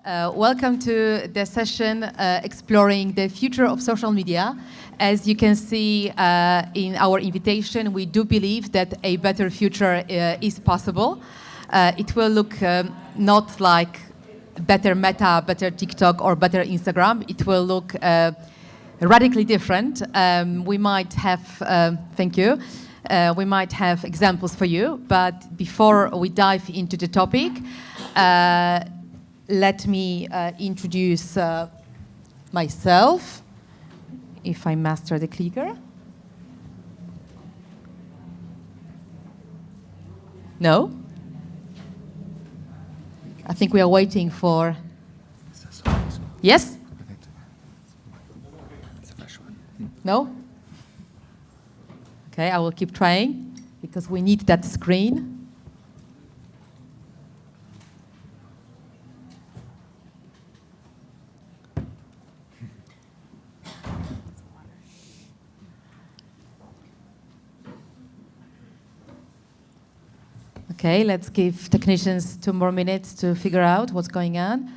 Welcome to the session exploring the future of social media. As you can see in our invitation, we do believe that a better future is possible. It will look not like better Meta, better TikTok, or better Instagram. It will look radically different. We might have, thank you, we might have examples for you, but before we dive into the topic, let me introduce myself, if I master the clicker. No? I think we are waiting for... Yes? It's a fresh one. No? Okay, I will keep trying, because we need that screen. Okay, let's give technicians 2 more minutes to figure out what's going on.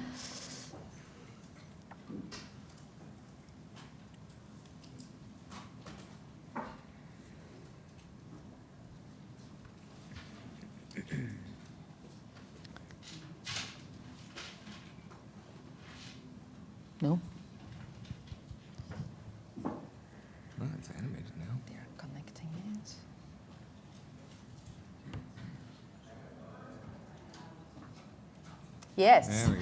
No? Oh, it's animated now. They're connecting it. Yes. There we go.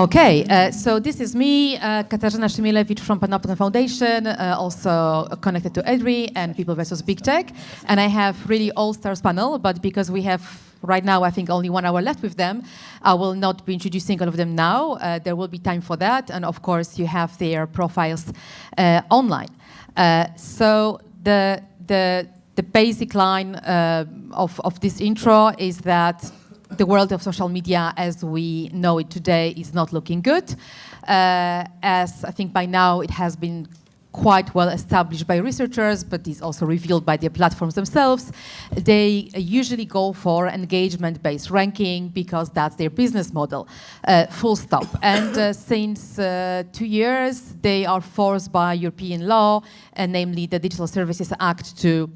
Okay, so this is me, Katarzyna Szymielewicz from Panoptykon Foundation, also connected to EDRI and People versus Big Tech. And I have really all-stars panel, but because we have right now, I think, only 1 hour left with them, I will not be introducing all of them now. There will be time for that. And of course, you have their profiles online. So the basic line of this intro is that the world of social media as we know it today is not looking good. As I think by now it has been quite well established by researchers, but is also revealed by the platforms themselves. They usually go for engagement-based ranking because that's their business model, full stop. And since 2 years, they are forced by European law, and namely the Digital Services Act, to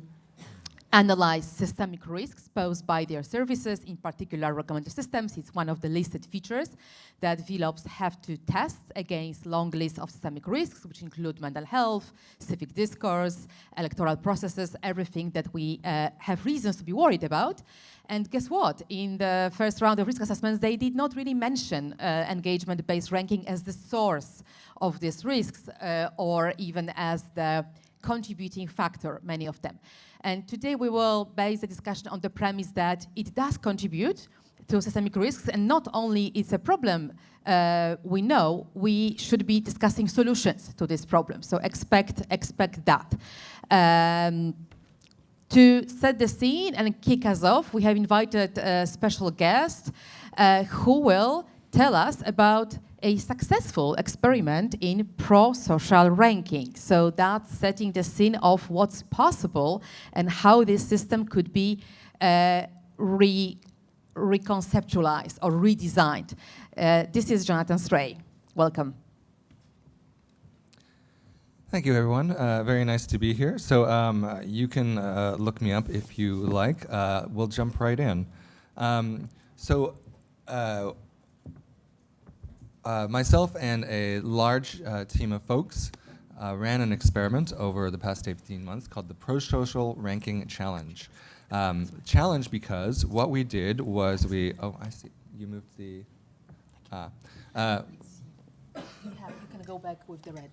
analyze systemic risks posed by their services, in particular recommender systems. It's one of the listed features that VLOPs have to test against long list of systemic risks, which include mental health, civic discourse, electoral processes, everything that we have reasons to be worried about. And guess what? In the first round of risk assessments, they did not really mention engagement-based ranking as the source of these risks or even as the contributing factor, many of them. And today we will base the discussion on the premise that it does contribute to systemic risks, and not only it's a problem we know, we should be discussing solutions to this problem. So expect that. To set the scene and kick us off, we have invited a special guest who will tell us about a successful experiment in pro-social ranking. So that's setting the scene of what's possible and how this system could be reconceptualized or redesigned. This is Jonathan Stray. Welcome. Thank you, everyone. Very nice to be here. So you can look me up if you like. We'll jump right in. Myself and a large team of folks ran an experiment over the past 18 months called the Pro-Social Ranking Challenge. Challenge because what we did was oh, I see, you moved the, You can go back with the red.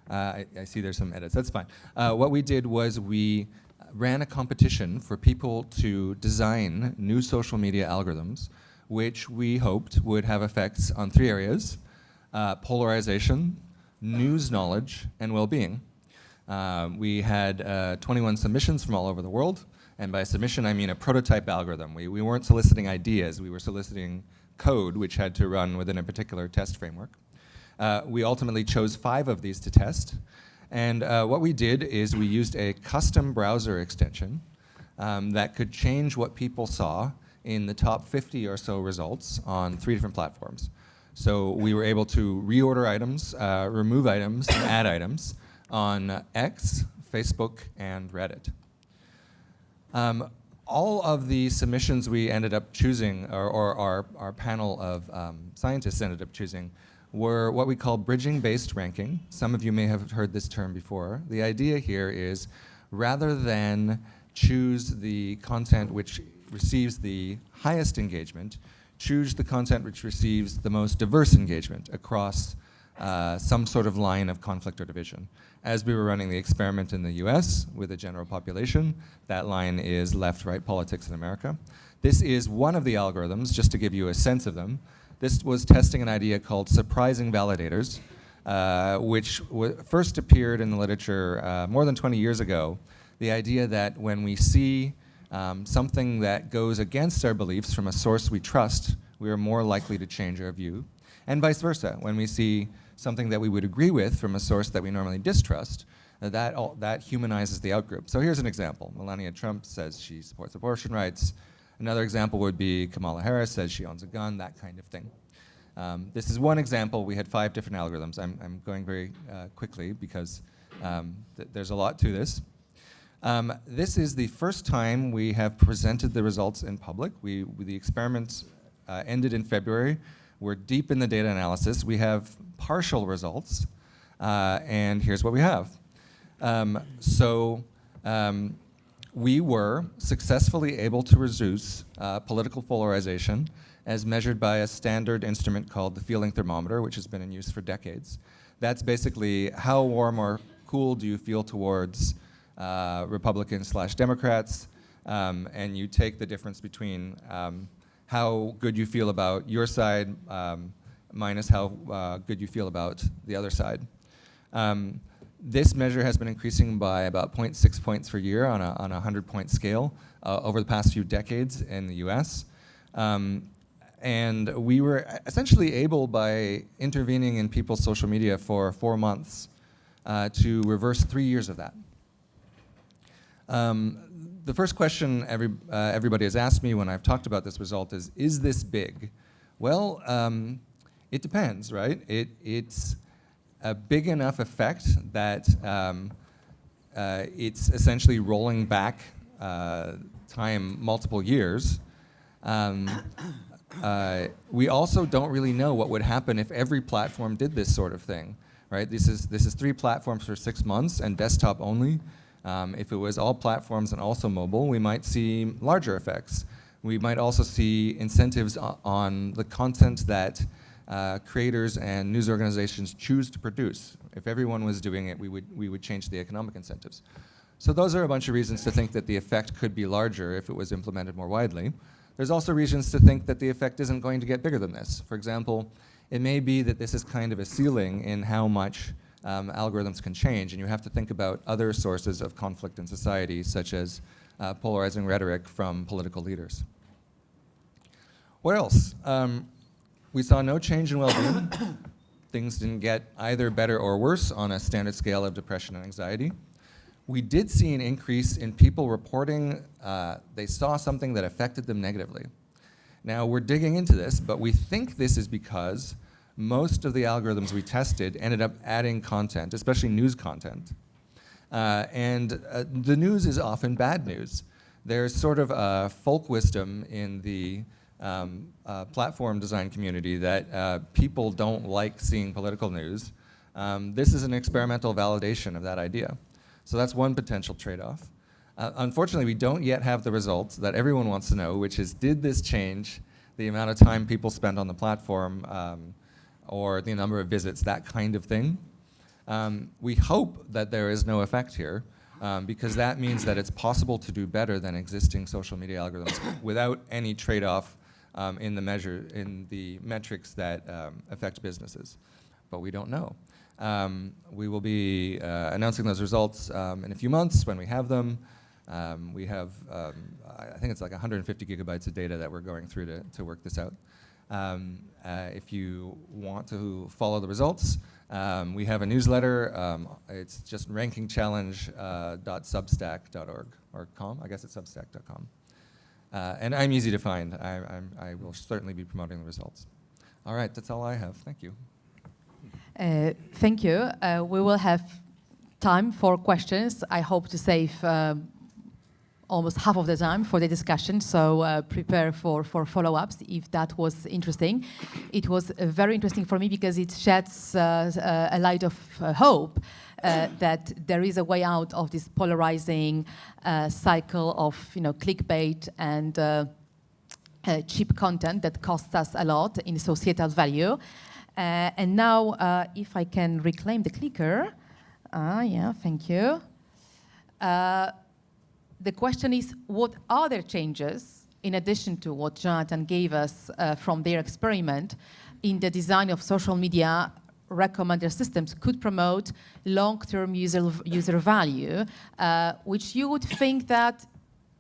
I see there's some edits, that's fine. What we did was we ran a competition for people to design new social media algorithms which we hoped would have effects on 3 areas: polarization, news knowledge, and well-being. We had 21 submissions from all over the world, and by submission I mean a prototype algorithm. We weren't soliciting ideas, we were soliciting code which had to run within a particular test framework. We ultimately chose 5 of these to test, and what we did is we used a custom browser extension that could change what people saw in the top 50 or so results on 3 different platforms. So we were able to reorder items, remove items, and add items on X, Facebook, and Reddit. All of the submissions we ended up choosing, or our panel of scientists ended up choosing, were what we call bridging-based ranking. Some of you may have heard this term before. The idea here is, rather than choose the content which receives the highest engagement, choose the content which receives the most diverse engagement across some sort of line of conflict or division. As we were running the experiment in the US with the general population, that line is left-right politics in America. This is one of the algorithms, just to give you a sense of them. This was testing an idea called surprising validators, which first appeared in the literature more than 20 years ago. The idea that when we see something that goes against our beliefs from a source we trust, we are more likely to change our view. And vice versa. When we see something that we would agree with from a source that we normally distrust, that humanizes the outgroup. So here's an example. Melania Trump says she supports abortion rights. Another example would be Kamala Harris says she owns a gun, that kind of thing. This is one example. We had 5 different algorithms. I'm going very quickly because there's a lot to this. This is the first time we have presented the results in public. The experiment ended in February. We're deep in the data analysis. We have partial results, and here's what we have. We were successfully able to reduce political polarization as measured by a standard instrument called the feeling thermometer, which has been in use for decades. That's basically how warm or cool do you feel towards Republicans/Democrats, and you take the difference between how good you feel about your side minus how good you feel about the other side. This measure has been increasing by about 0.6 points per year on a 100-point scale over the past few decades in the US. And we were essentially able, by intervening in people's social media for 4 months, to reverse 3 years of that. The first question everybody has asked me when I've talked about this result is this big? Well, it depends, right? It's a big enough effect that it's essentially rolling back time multiple years. We also don't really know what would happen if every platform did this sort of thing, right? This is 3 platforms for 6 months and desktop only. If it was all platforms and also mobile, we might see larger effects. We might also see incentives on the content that creators and news organizations choose to produce. If everyone was doing it, we would change the economic incentives. So those are a bunch of reasons to think that the effect could be larger if it was implemented more widely. There's also reasons to think that the effect isn't going to get bigger than this. For example, it may be that this is kind of a ceiling in how much algorithms can change, and you have to think about other sources of conflict in society, such as polarizing rhetoric from political leaders. What else? We saw no change in well-being. Things didn't get either better or worse on a standard scale of depression and anxiety. We did see an increase in people reporting they saw something that affected them negatively. Now, we're digging into this, but we think this is because most of the algorithms we tested ended up adding content, especially news content. The news is often bad news. There's sort of a folk wisdom in the platform design community that people don't like seeing political news. This is an experimental validation of that idea. So that's one potential trade-off. Unfortunately, we don't yet have the results that everyone wants to know, which is, did this change the amount of time people spend on the platform or the number of visits, that kind of thing? We hope that there is no effect here, because that means that it's possible to do better than existing social media algorithms without any trade-off in the metrics that affect businesses. But we don't know. We will be announcing those results in a few months when we have them. We have, I think it's like 150 gigabytes of data that we're going through to work this out. If you want to follow the results, we have a newsletter. It's just rankingchallenge.substack.org or com. I guess it's substack.com. And I'm easy to find. I will certainly be promoting the results. All right, that's all I have. Thank you. Thank you. We will have time for questions. I hope to save almost half of the time for the discussion, so prepare for follow-ups if that was interesting. It was very interesting for me because it sheds a light of hope that there is a way out of this polarizing cycle of clickbait and cheap content that costs us a lot in societal value. And now, if I can reclaim the clicker. Yeah, thank you. The question is, what other changes, in addition to what Jonathan gave us from their experiment, in the design of social media recommender systems could promote long-term user value, which you would think that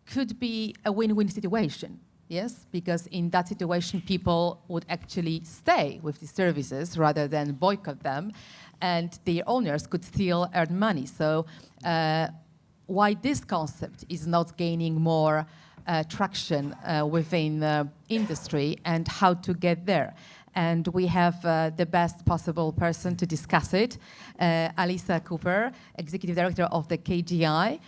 could be a win-win situation, yes? Because in that situation, people would actually stay with these services rather than boycott them, and their owners could still earn money. So why this concept is not gaining more traction within the industry and how to get there. And we have the best possible person to discuss it, Alissa Cooper, Executive Director of the KGI.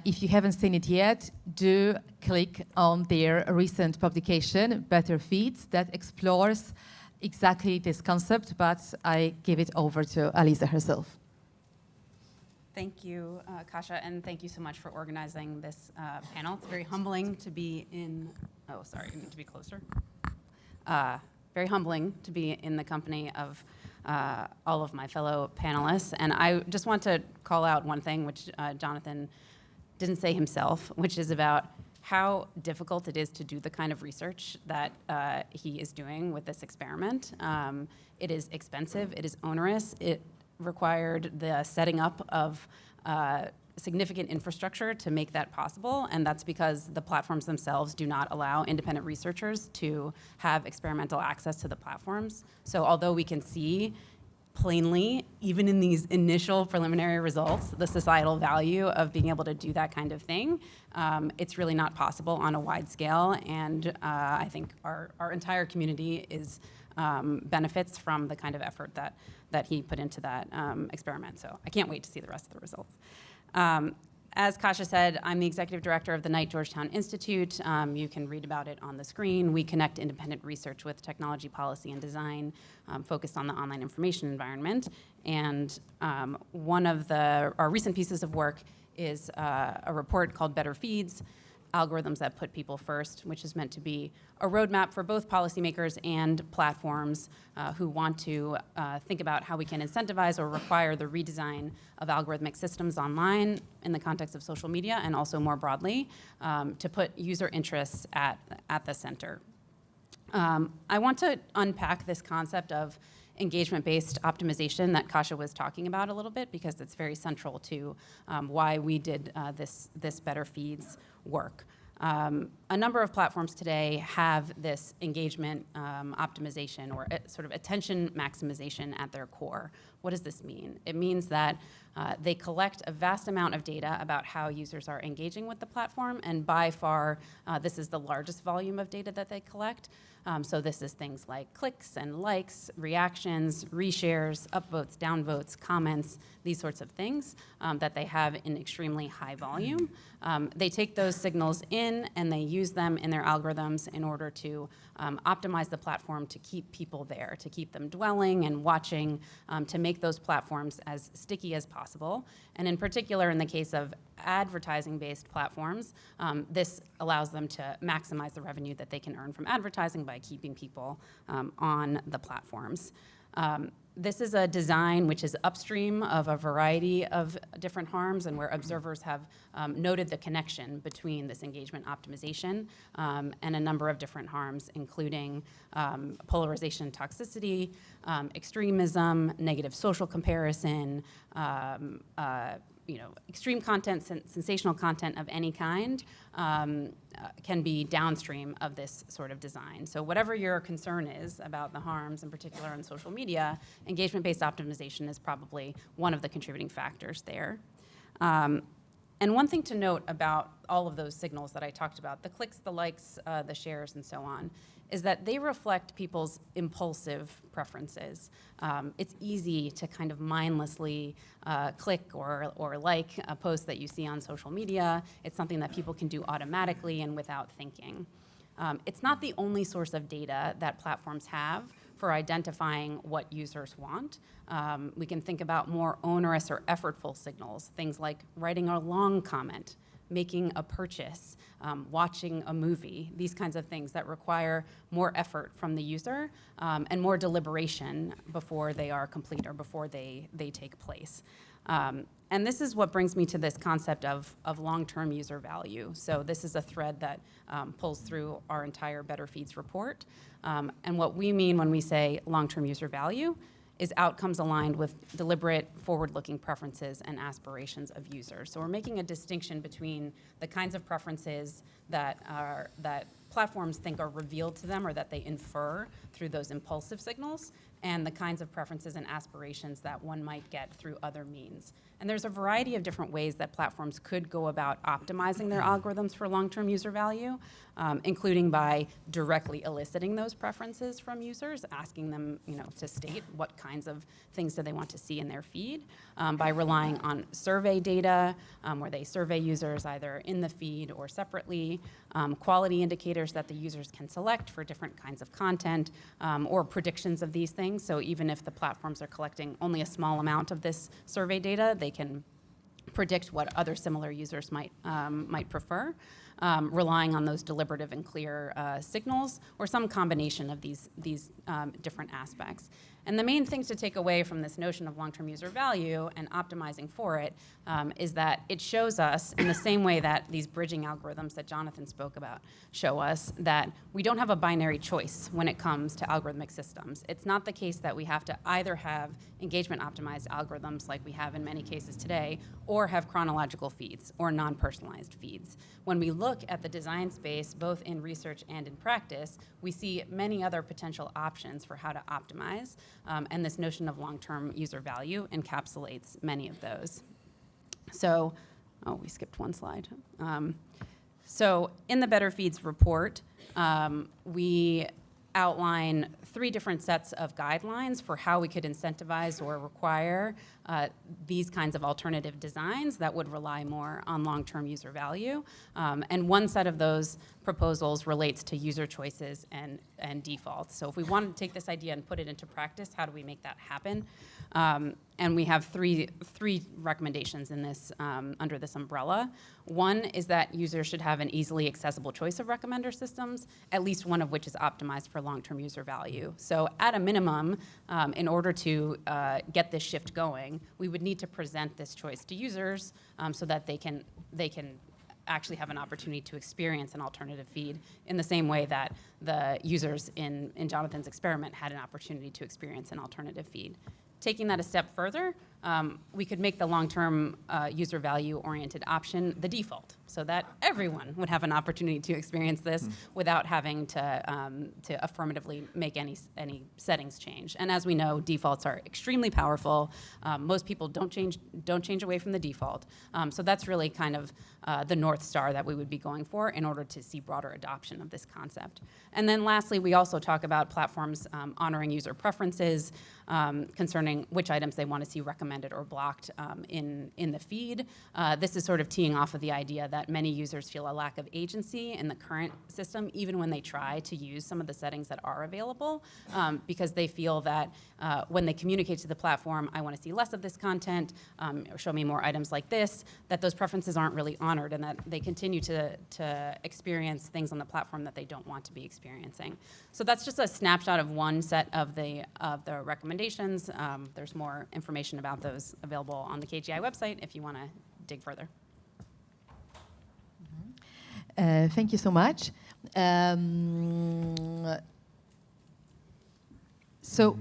If you haven't seen it yet, do click on their recent publication, Better Feeds, that explores exactly this concept, but I give it over to Alissa herself. Thank you, Kasia, and thank you so much for organizing this panel. It's very humbling to be in, oh, sorry, I need to be closer. Very humbling to be in the company of all of my fellow panelists. And I just want to call out one thing, which Jonathan didn't say himself, which is about how difficult it is to do the kind of research that he is doing with this experiment. It is expensive, it is onerous, it required the setting up of significant infrastructure to make that possible, and that's because the platforms themselves do not allow independent researchers to have experimental access to the platforms. So although we can see plainly, even in these initial preliminary results, the societal value of being able to do that kind of thing, it's really not possible on a wide scale, and I think our entire community is benefits from the kind of effort that he put into that experiment. So I can't wait to see the rest of the results. As Kasia said, I'm the executive director of the Knight Georgetown Institute. You can read about it on the screen. We connect independent research with technology policy and design focused on the online information environment. And one of our recent pieces of work is a report called Better Feeds, Algorithms That Put People First, which is meant to be a roadmap for both policymakers and platforms who want to think about how we can incentivize or require the redesign of algorithmic systems online in the context of social media and also more broadly to put user interests at the center. I want to unpack this concept of engagement-based optimization that Kasia was talking about a little bit because it's very central to why we did this Better Feeds work. A number of platforms today have this engagement optimization or sort of attention maximization at their core. What does this mean? It means that they collect a vast amount of data about how users are engaging with the platform, and by far, this is the largest volume of data that they collect. So this is things like clicks and likes, reactions, reshares, upvotes, downvotes, comments, these sorts of things that they have in extremely high volume. They take those signals in and they use them in their algorithms in order to optimize the platform to keep people there, to keep them dwelling and watching, to make those platforms as sticky as possible. And in particular, in the case of advertising-based platforms, this allows them to maximize the revenue that they can earn from advertising by keeping people on the platforms. This is a design which is upstream of a variety of different harms and where observers have noted the connection between this engagement optimization and a number of different harms, including polarization and toxicity, extremism, negative social comparison, extreme content, sensational content of any kind can be downstream of this sort of design. So whatever your concern is about the harms, in particular on social media, engagement-based optimization is probably one of the contributing factors there. And one thing to note about all of those signals that I talked about, the clicks, the likes, the shares, and so on, is that they reflect people's impulsive preferences. It's easy to kind of mindlessly click or like a post that you see on social media. It's something that people can do automatically and without thinking. It's not the only source of data that platforms have for identifying what users want. We can think about more onerous or effortful signals, things like writing a long comment, making a purchase, watching a movie, these kinds of things that require more effort from the user and more deliberation before they are complete or before they take place. And this is what brings me to this concept of long-term user value. So this is a thread that pulls through our entire Better Feeds report. And what we mean when we say long-term user value is outcomes aligned with deliberate, forward-looking preferences and aspirations of users. So we're making a distinction between the kinds of preferences that platforms think are revealed to them or that they infer through those impulsive signals, and the kinds of preferences and aspirations that one might get through other means. And there's a variety of different ways that platforms could go about optimizing their algorithms for long-term user value, including by directly eliciting those preferences from users, asking them, to state what kinds of things do they want to see in their feed, by relying on survey data, where they survey users either in the feed or separately, quality indicators that the users can select for different kinds of content, or predictions of these things. So even if the platforms are collecting only a small amount of this survey data, they can predict what other similar users might prefer, relying on those deliberative and clear signals, or some combination of these different aspects. And the main things to take away from this notion of long-term user value and optimizing for it is that it shows us, in the same way that these bridging algorithms that Jonathan spoke about show us, that we don't have a binary choice when it comes to algorithmic systems. It's not the case that we have to either have engagement-optimized algorithms like we have in many cases today, or have chronological feeds or non-personalized feeds. When we look at the design space, both in research and in practice, we see many other potential options for how to optimize. And this notion of long-term user value encapsulates many of those. So, we skipped one slide. So in the Better Feeds report, we outline 3 different sets of guidelines for how we could incentivize or require these kinds of alternative designs that would rely more on long-term user value. And one set of those proposals relates to user choices and defaults. So if we wanted to take this idea and put it into practice, how do we make that happen? And we have three recommendations in this under this umbrella. One is that users should have an easily accessible choice of recommender systems, at least one of which is optimized for long-term user value. So at a minimum, in order to get this shift going, we would need to present this choice to users so that they can actually have an opportunity to experience an alternative feed in the same way that the users in Jonathan's experiment had an opportunity to experience an alternative feed. Taking that a step further, we could make the long-term user value-oriented option the default, so that everyone would have an opportunity to experience this without having to affirmatively make any settings change. And as we know, defaults are extremely powerful. Most people don't change away from the default. So that's really kind of the North Star that we would be going for in order to see broader adoption of this concept. And then lastly, we also talk about platforms honoring user preferences concerning which items they want to see recommended or blocked in the feed. This is sort of teeing off of the idea that many users feel a lack of agency in the current system, even when they try to use some of the settings that are available, because they feel that when they communicate to the platform, I want to see less of this content, or show me more items like this, that those preferences aren't really honored and that they continue to experience things on the platform that they don't want to be experiencing. So that's just a snapshot of one set of the recommendations. There's more information about those available on the KGI website if you want to dig further. Thank you so much. So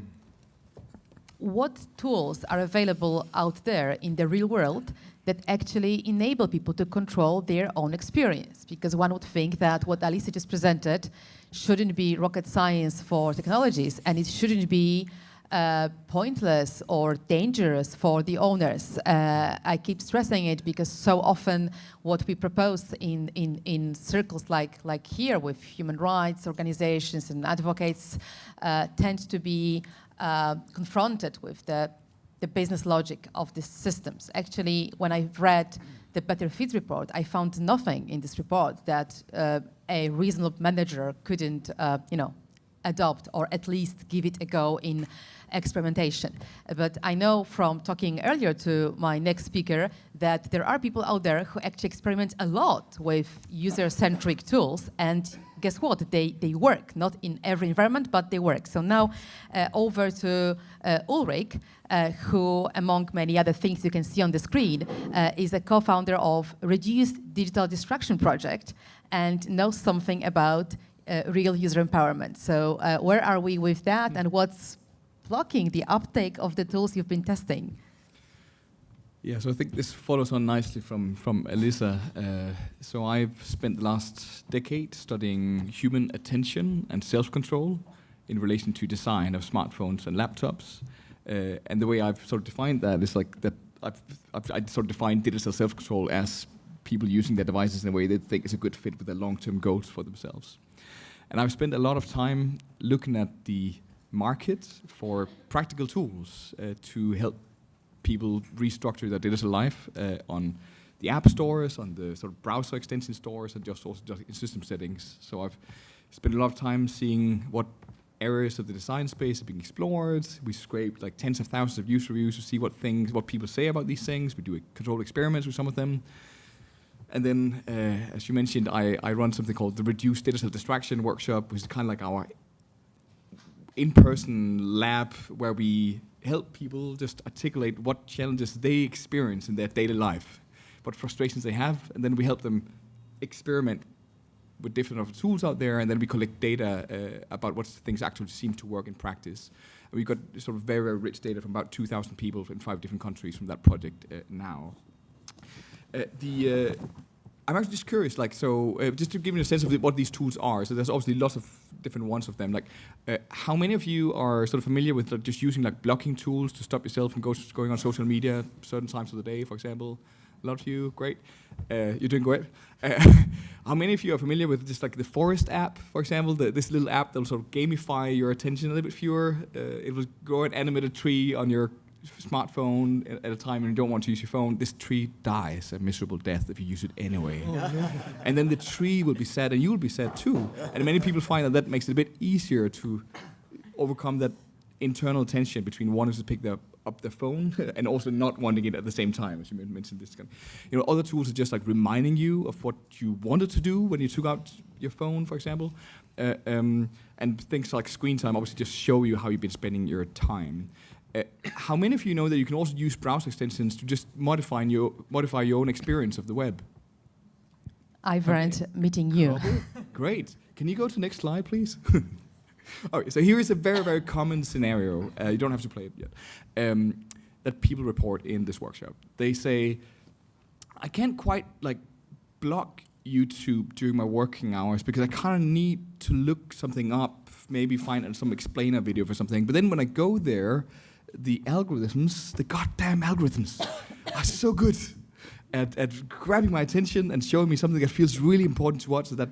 what tools are available out there in the real world that actually enable people to control their own experience? Because one would think that what Alissa just presented shouldn't be rocket science for technologies, and it shouldn't be pointless or dangerous for the owners. I keep stressing it because so often what we propose in circles like here with human rights organizations and advocates tends to be confronted with the business logic of these systems. Actually, when I read the Better Feeds report, I found nothing in this report that a reasonable manager couldn't, adopt or at least give it a go in experimentation. But I know from talking earlier to my next speaker that there are people out there who actually experiment a lot with user-centric tools, and guess what? They work, not in every environment, but they work. So now over to Ulrik, who, among many other things you can see on the screen, is a co-founder of Reduced Digital Distraction Project and knows something about real user empowerment. So where are we with that, and what's blocking the uptake of the tools you've been testing? Yeah, so I think this follows on nicely from Alissa. So I've spent the last decade studying human attention and self-control in relation to design of smartphones and laptops. And the way I've sort of defined that is like that I sort of defined digital self-control as people using their devices in a way they think is a good fit with their long-term goals for themselves. And I've spent a lot of time looking at the market for practical tools to help people restructure their digital life on the app stores, on the sort of browser extension stores, and just also just in system settings. So I've spent a lot of time seeing what areas of the design space are being explored. We scraped like tens of thousands of user reviews to see what people say about these things. We do controlled experiments with some of them. And then, as you mentioned, I run something called the Reduced Digital Distraction Workshop, which is kind of like our in-person lab where we help people just articulate what challenges they experience in their daily life, what frustrations they have, and then we help them experiment with different tools out there, and then we collect data about what things actually seem to work in practice. And we've got sort of very, very rich data from about 2,000 people in 5 different countries from that project now. I'm actually just curious, just to give you a sense of what these tools are. So there's obviously lots of different ones of them. How many of you are sort of familiar with just using blocking tools to stop yourself from going on social media certain times of the day, for example? A lot of you, great. You're doing great. How many of you are familiar with just the Forest app, for example? This little app that will sort of gamify your attention a little bit fewer. It will grow an animated tree on your smartphone at a time when you don't want to use your phone. This tree dies a miserable death if you use it anyway. And then the tree will be sad and you will be sad too. And many people find that makes it a bit easier to overcome that internal tension between wanting to pick up their phone and also not wanting it at the same time, as you mentioned this. Other tools are just reminding you of what you wanted to do when you took out your phone, for example. And things like screen time obviously just show you how you've been spending your time. How many of you know that you can also use browser extensions to just modify your own experience of the web? I've learned meeting you. Great. Can you go to the next slide, please? Okay, so here is a very, very common scenario. You don't have to play it yet. That people report in this workshop. They say, I can't quite block YouTube during my working hours because I kind of need to look something up, maybe find some explainer video for something. But then when I go there, the goddamn algorithms are so good at grabbing my attention and showing me something that feels really important to watch at that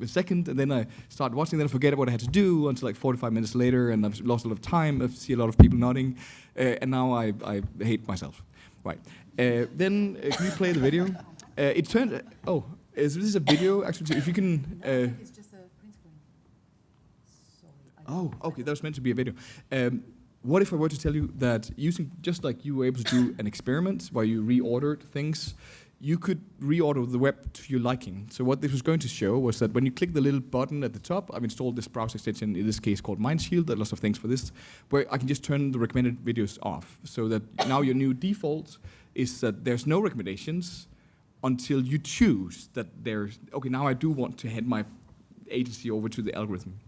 second, and then I start watching, then I forget what I had to do until 45 minutes later, and I've lost a lot of time. I see a lot of people nodding, and now I hate myself. Right. Then can you play the video? It turned. This is a video actually? If you can. It's just a print screen. Okay. That was meant to be a video. What if I were to tell you that using, just like you were able to do an experiment where you reordered things, you could reorder the web to your liking. So what this was going to show was that when you click the little button at the top, I've installed this browser extension, in this case called Mindshield, there are lots of things for this, where I can just turn the recommended videos off. So that now your new default is that there's no recommendations until you choose that now I do want to hand my agency over to the algorithm.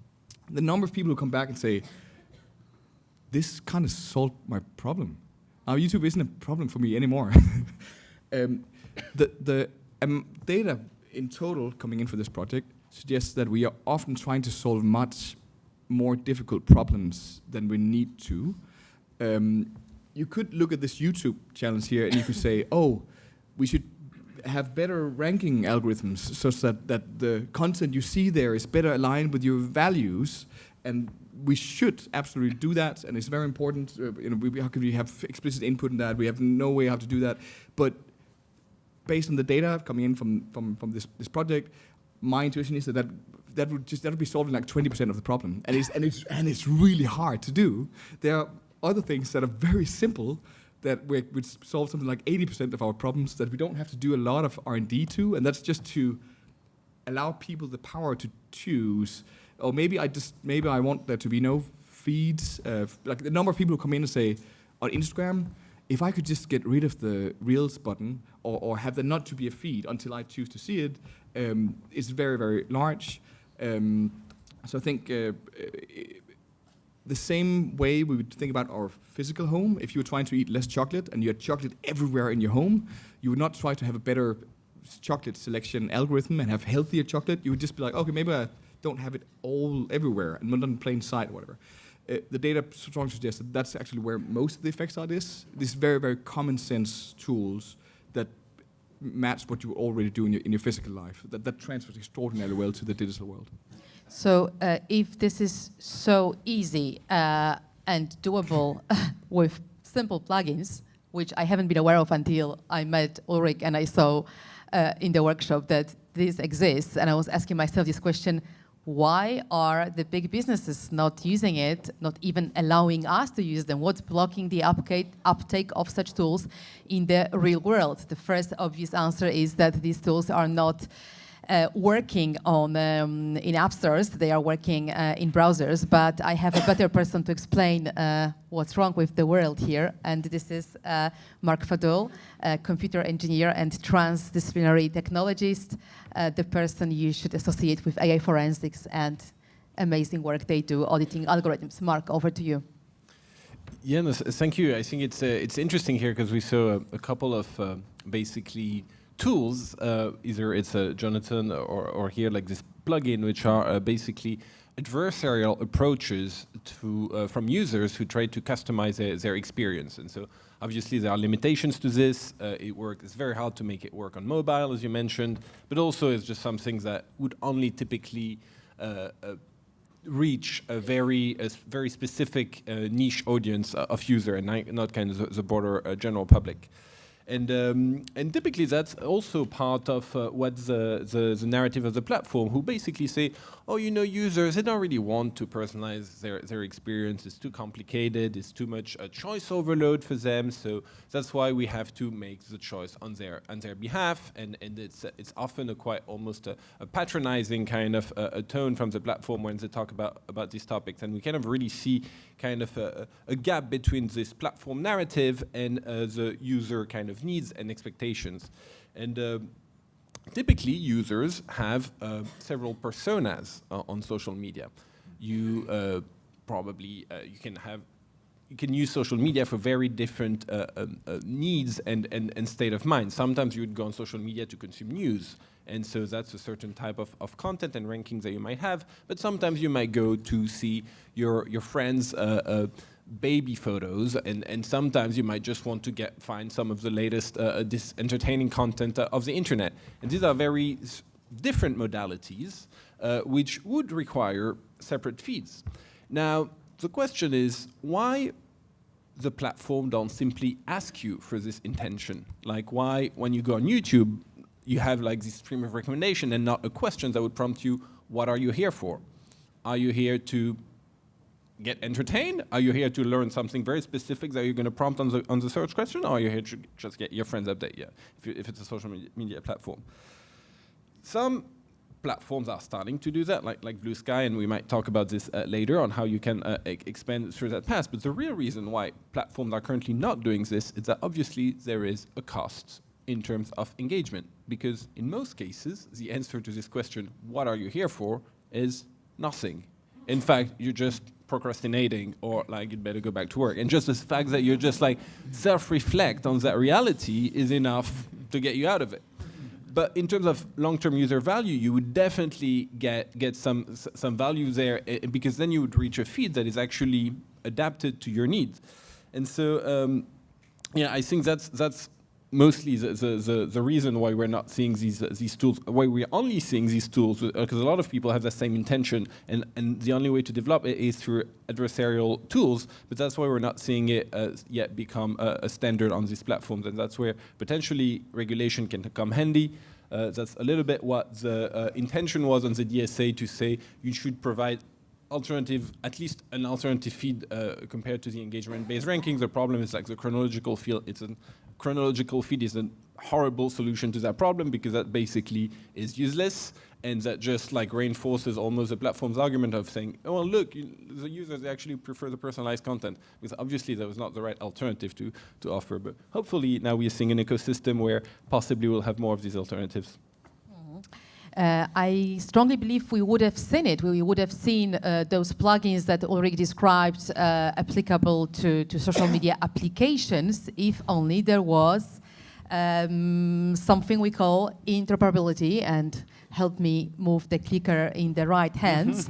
The number of people who come back and say, this kind of solved my problem. Now YouTube isn't a problem for me anymore. The data in total coming in for this project suggests that we are often trying to solve much more difficult problems than we need to. You could look at this YouTube challenge here, and you could say, oh, we should have better ranking algorithms such that the content you see there is better aligned with your values, and we should absolutely do that, and it's very important. How can we have explicit input in that? We have no way how to do that, but based on the data coming in from this project, my intuition is that would be solving like 20% of the problem, and it's really hard to do. There are other things that are very simple that would solve something like 80% of our problems that we don't have to do a lot of R&D to, and that's just to allow people the power to choose. Or maybe I want there to be no feeds. Like the number of people who come in and say on Instagram, if I could just get rid of the Reels button or have there not to be a feed until I choose to see it, is very, very large. So I think the same way we would think about our physical home, if you were trying to eat less chocolate and you had chocolate everywhere in your home, you would not try to have a better chocolate selection algorithm and have healthier chocolate. You would just be like, okay, maybe I don't have it all everywhere and not in plain sight or whatever. The data strongly suggests that that's actually where most of the effects are these very, very common sense tools that match what you already do in your physical life. That transfers extraordinarily well to the digital world. So if this is so easy and doable with simple plugins, which I haven't been aware of until I met Ulrik and I saw in the workshop that this exists, and I was asking myself this question, why are the big businesses not using it, not even allowing us to use them? What's blocking the uptake of such tools in the real world? The first obvious answer is that these tools are not working in app stores, they are working in browsers, but I have a better person to explain what's wrong with the world here, and this is Marc Faddoul, computer engineer and transdisciplinary technologist, the person you should associate with AI forensics and amazing work they do auditing algorithms. Marc, over to you. Yeah, no, thank you. I think it's interesting here because we saw a couple of basically tools, either it's Jonathan or here like this plugin, which are basically adversarial approaches to from users who try to customize their experience. And so obviously there are limitations to this. It's very hard to make it work on mobile, as you mentioned, but also it's just some things that would only typically reach a very specific niche audience of user and not kind of the broader general public. And typically that's also part of what's the narrative of the platform, who basically say, oh, you know, users, they don't really want to personalize their experience. It's too complicated. It's too much choice overload for them. So that's why we have to make the choice on their behalf. And it's often quite almost a patronizing kind of a tone from the platform when they talk about these topics. And we kind of really see kind of a gap between this platform narrative and the user kind of needs and expectations. And typically, users have several personas on social media. You you can use social media for very different needs and state of mind. Sometimes you would go on social media to consume news, and so that's a certain type of content and rankings that you might have. But sometimes you might go to see your friends' baby photos, and sometimes you might just want to find some of the latest this entertaining content of the internet. And these are very different modalities which would require separate feeds. Now, the question is, why the platform don't simply ask you for this intention? Like, why, when you go on YouTube, you have like this stream of recommendation and not a question that would prompt you, what are you here for? Are you here to get entertained? Are you here to learn something very specific that you're going to prompt on the search question? Or are you here to just get your friends update? Yeah, if it's a social media platform. Some platforms are starting to do that, like Blue Sky, and we might talk about this later on how you can expand through that path. But the real reason why platforms are currently not doing this is that obviously there is a cost in terms of engagement, because in most cases, the answer to this question, what are you here for, is nothing. In fact, you're just procrastinating, or like you'd better go back to work. And just the fact that you're just like self-reflect on that reality is enough to get you out of it. But in terms of long-term user value, you would definitely get some value there, because then you would reach a feed that is actually adapted to your needs. And so, yeah, I think that's mostly the reason why we're not seeing these tools, why we're only seeing these tools, because a lot of people have the same intention, and the only way to develop it is through adversarial tools, but that's why we're not seeing it yet become a standard on these platforms, and that's where potentially regulation can come handy. That's a little bit what the intention was on the DSA, to say you should provide at least an alternative feed compared to the engagement-based rankings. The problem is like the chronological feed. Chronological feed is a horrible solution to that problem, because that basically is useless, and that just like reinforces almost the platform's argument of saying, oh, well, look, the users, they actually prefer the personalized content, because obviously that was not the right alternative to offer. But hopefully now we're seeing an ecosystem where possibly we'll have more of these alternatives. I strongly believe we would have seen it. We would have seen those plugins that Ulrik described applicable to social media applications if only there was something we call interoperability, and help me move the clicker in the right hands.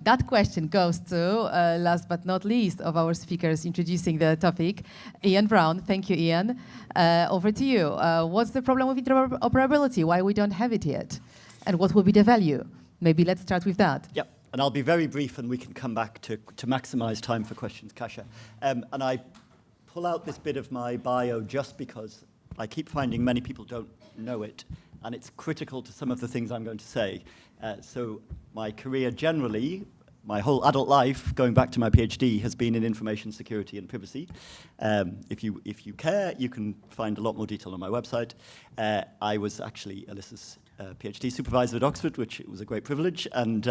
That question goes to, last but not least, of our speakers introducing the topic, Ian Brown. Thank you, Ian. Over to you. What's the problem with interoperability? Why we don't have it yet? And what will be the value? Maybe let's start with that. Yep, and I'll be very brief, and we can come back to maximize time for questions, Kasia. And I pull out this bit of my bio just because I keep finding many people don't know it, and it's critical to some of the things I'm going to say. So my career generally, my whole adult life, going back to my PhD, has been in information security and privacy. If you care, you can find a lot more detail on my website. I was actually Alyssa's PhD supervisor at Oxford, which was a great privilege. And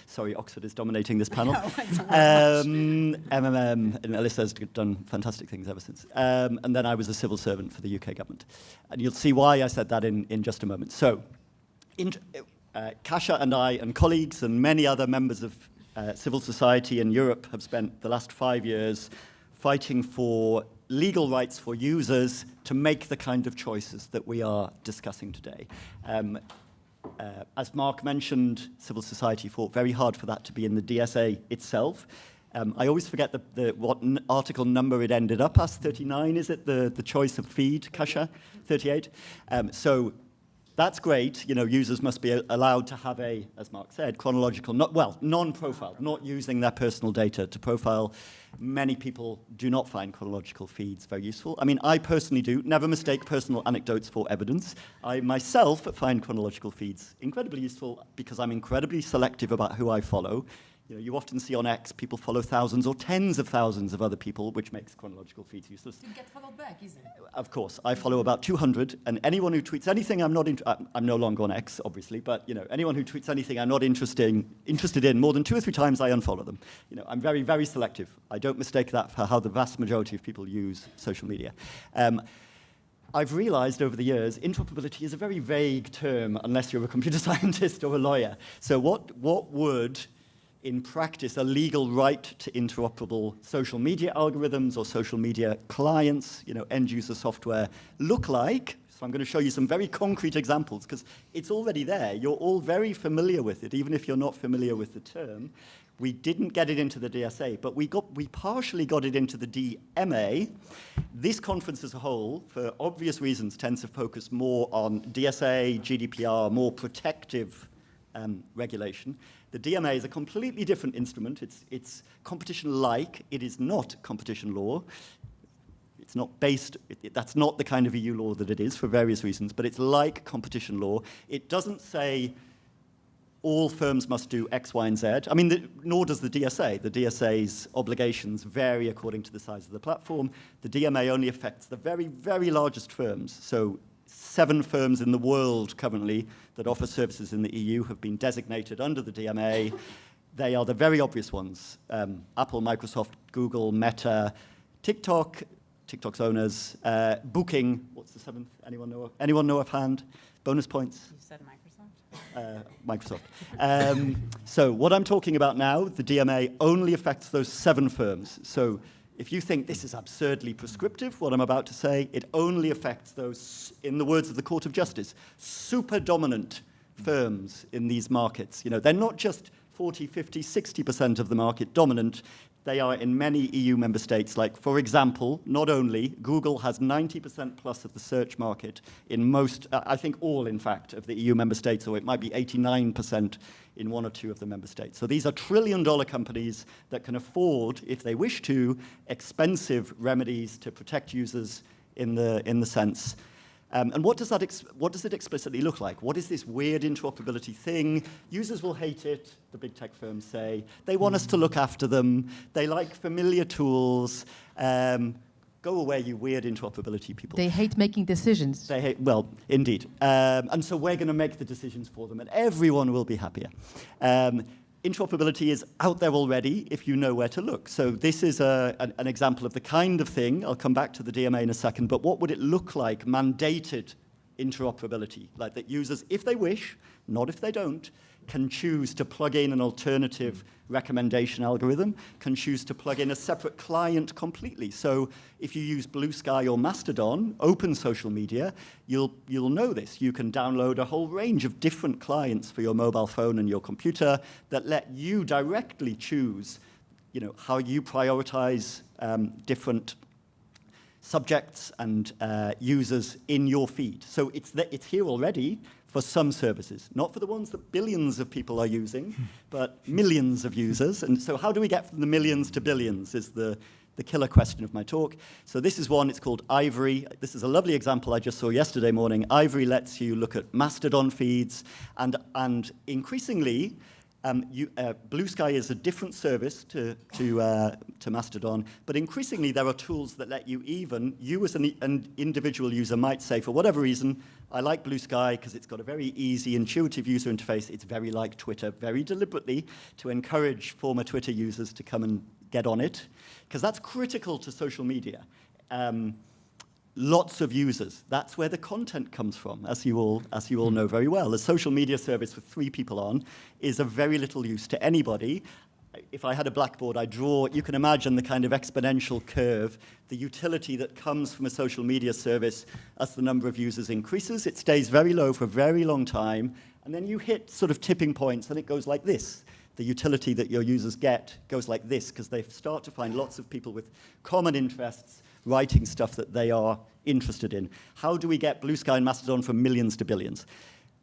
sorry, Oxford is dominating this panel. And Alissa has done fantastic things ever since. And then I was a civil servant for the UK government. And you'll see why I said that in just a moment. So, Kasia and I and colleagues and many other members of civil society in Europe have spent the last 5 years fighting for legal rights for users to make the kind of choices that we are discussing today. As Marc mentioned, civil society fought very hard for that to be in the DSA itself. I always forget what article number it ended up as. 39, is it? The choice of feed, Kasia? 38. So that's great. You know, users must be allowed to have a, as Marc said, chronological, non-profiled, not using their personal data to profile. Many people do not find chronological feeds very useful. I mean, I personally do. Never mistake personal anecdotes for evidence. I myself find chronological feeds incredibly useful because I'm incredibly selective about who I follow. You know, you often see on X people follow thousands or tens of thousands of other people, which makes chronological feeds useless. You get followed back, isn't it? Of course, I follow about 200, and anyone who tweets anything I'm no longer on X, obviously, but you know, anyone who tweets anything I'm not interested in more than 2 or 3 times, I unfollow them. You know, I'm very, very selective. I don't mistake that for how the vast majority of people use social media. I've realized over the years, interoperability is a very vague term unless you're a computer scientist or a lawyer. So what would, in practice, a legal right to interoperable social media algorithms or social media clients, you know, end-user software, look like? So I'm going to show you some very concrete examples because it's already there. You're all very familiar with it, even if you're not familiar with the term. We didn't get it into the DSA, but we partially got it into the DMA. This conference as a whole, for obvious reasons, tends to focus more on DSA, GDPR, more protective regulation. The DMA is a completely different instrument. It's competition-like. It is not competition law. It's not based, that's not the kind of EU law that it is for various reasons, but it's like competition law. It doesn't say all firms must do X, Y, and Z. I mean, nor does the DSA. The DSA's obligations vary according to the size of the platform. The DMA only affects the very, very largest firms. So 7 firms in the world currently that offer services in the EU have been designated under the DMA. They are the very obvious ones. Apple, Microsoft, Google, Meta, TikTok's owners, Booking. What's the 7th? Anyone know offhand? Bonus points? You said Microsoft? Microsoft. So what I'm talking about now, the DMA only affects those 7 firms. So if you think this is absurdly prescriptive, what I'm about to say, it only affects those, in the words of the Court of Justice, super dominant firms in these markets. You know, they're not just 40, 50, 60% of the market dominant. they are in many EU member states. Like, for example, not only Google has 90% plus of the search market in most, I think all, in fact, of the EU member states, or it might be 89% in one or two of the member states. So these are trillion-dollar companies that can afford, if they wish to, expensive remedies to protect users in the sense. And what does it explicitly look like? What is this weird interoperability thing? Users will hate it, the big tech firms say. They want us to look after them. They like familiar tools. Go away, you weird interoperability people. They hate making decisions. They hate, well, indeed. And so we're going to make the decisions for them, and everyone will be happier. Interoperability is out there already if you know where to look. So this is an example of the kind of thing. I'll come back to the DMA in a second, but what would it look like, mandated interoperability? Like that users, if they wish, not if they don't, can choose to plug in an alternative recommendation algorithm, can choose to plug in a separate client completely. So if you use Blue Sky or Mastodon, open social media, you'll know this. You can download a whole range of different clients for your mobile phone and your computer that let you directly choose, how you prioritize different subjects and users in your feed. So it's here already for some services, not for the ones that billions of people are using, but millions of users. And so how do we get from the millions to billions is the killer question of my talk. So this is one, it's called Ivory. This is a lovely example I just saw yesterday morning. Ivory lets you look at Mastodon feeds, and increasingly, Blue Sky is a different service to Mastodon, but increasingly there are tools that let you as an individual user might say, for whatever reason, I like Blue Sky because it's got a very easy, intuitive user interface. It's very like Twitter, very deliberately to encourage former Twitter users to come and get on it, because that's critical to social media. Lots of users. That's where the content comes from, as you all know very well. A social media service with 3 people on is of very little use to anybody. If I had a blackboard, I'd draw, you can imagine the kind of exponential curve, the utility that comes from a social media service as the number of users increases. It stays very low for a very long time, and then you hit sort of tipping points, and it goes like this. The utility that your users get goes like this, because they start to find lots of people with common interests writing stuff that they are interested in. How do we get Blue Sky and Mastodon from millions to billions?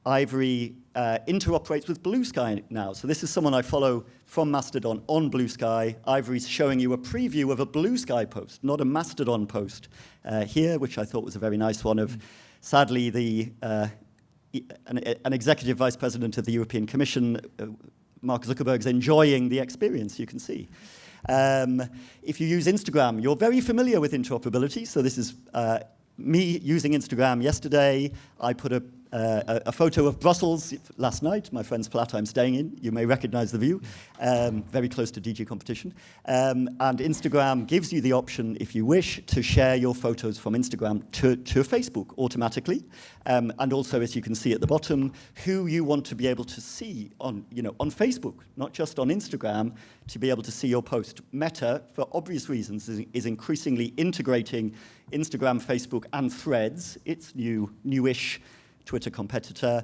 Ivory interoperates with Blue Sky now. So this is someone I follow from Mastodon on Blue Sky. Ivory's showing you a preview of a Blue Sky post, not a Mastodon post here, which I thought was a very nice one of, sadly, an executive vice president of the European Commission, Mark Zuckerberg's enjoying the experience, you can see. If you use Instagram, you're very familiar with interoperability. So this is me using Instagram yesterday. I put a photo of Brussels last night, my friend's flat I'm staying in. You may recognize the view, very close to DG competition. And Instagram gives you the option, if you wish, to share your photos from Instagram to Facebook automatically. And also, as you can see at the bottom, who you want to be able to see on Facebook, not just on Instagram, to be able to see your post. Meta, for obvious reasons, is increasingly integrating Instagram, Facebook, and Threads, its newish Twitter competitor.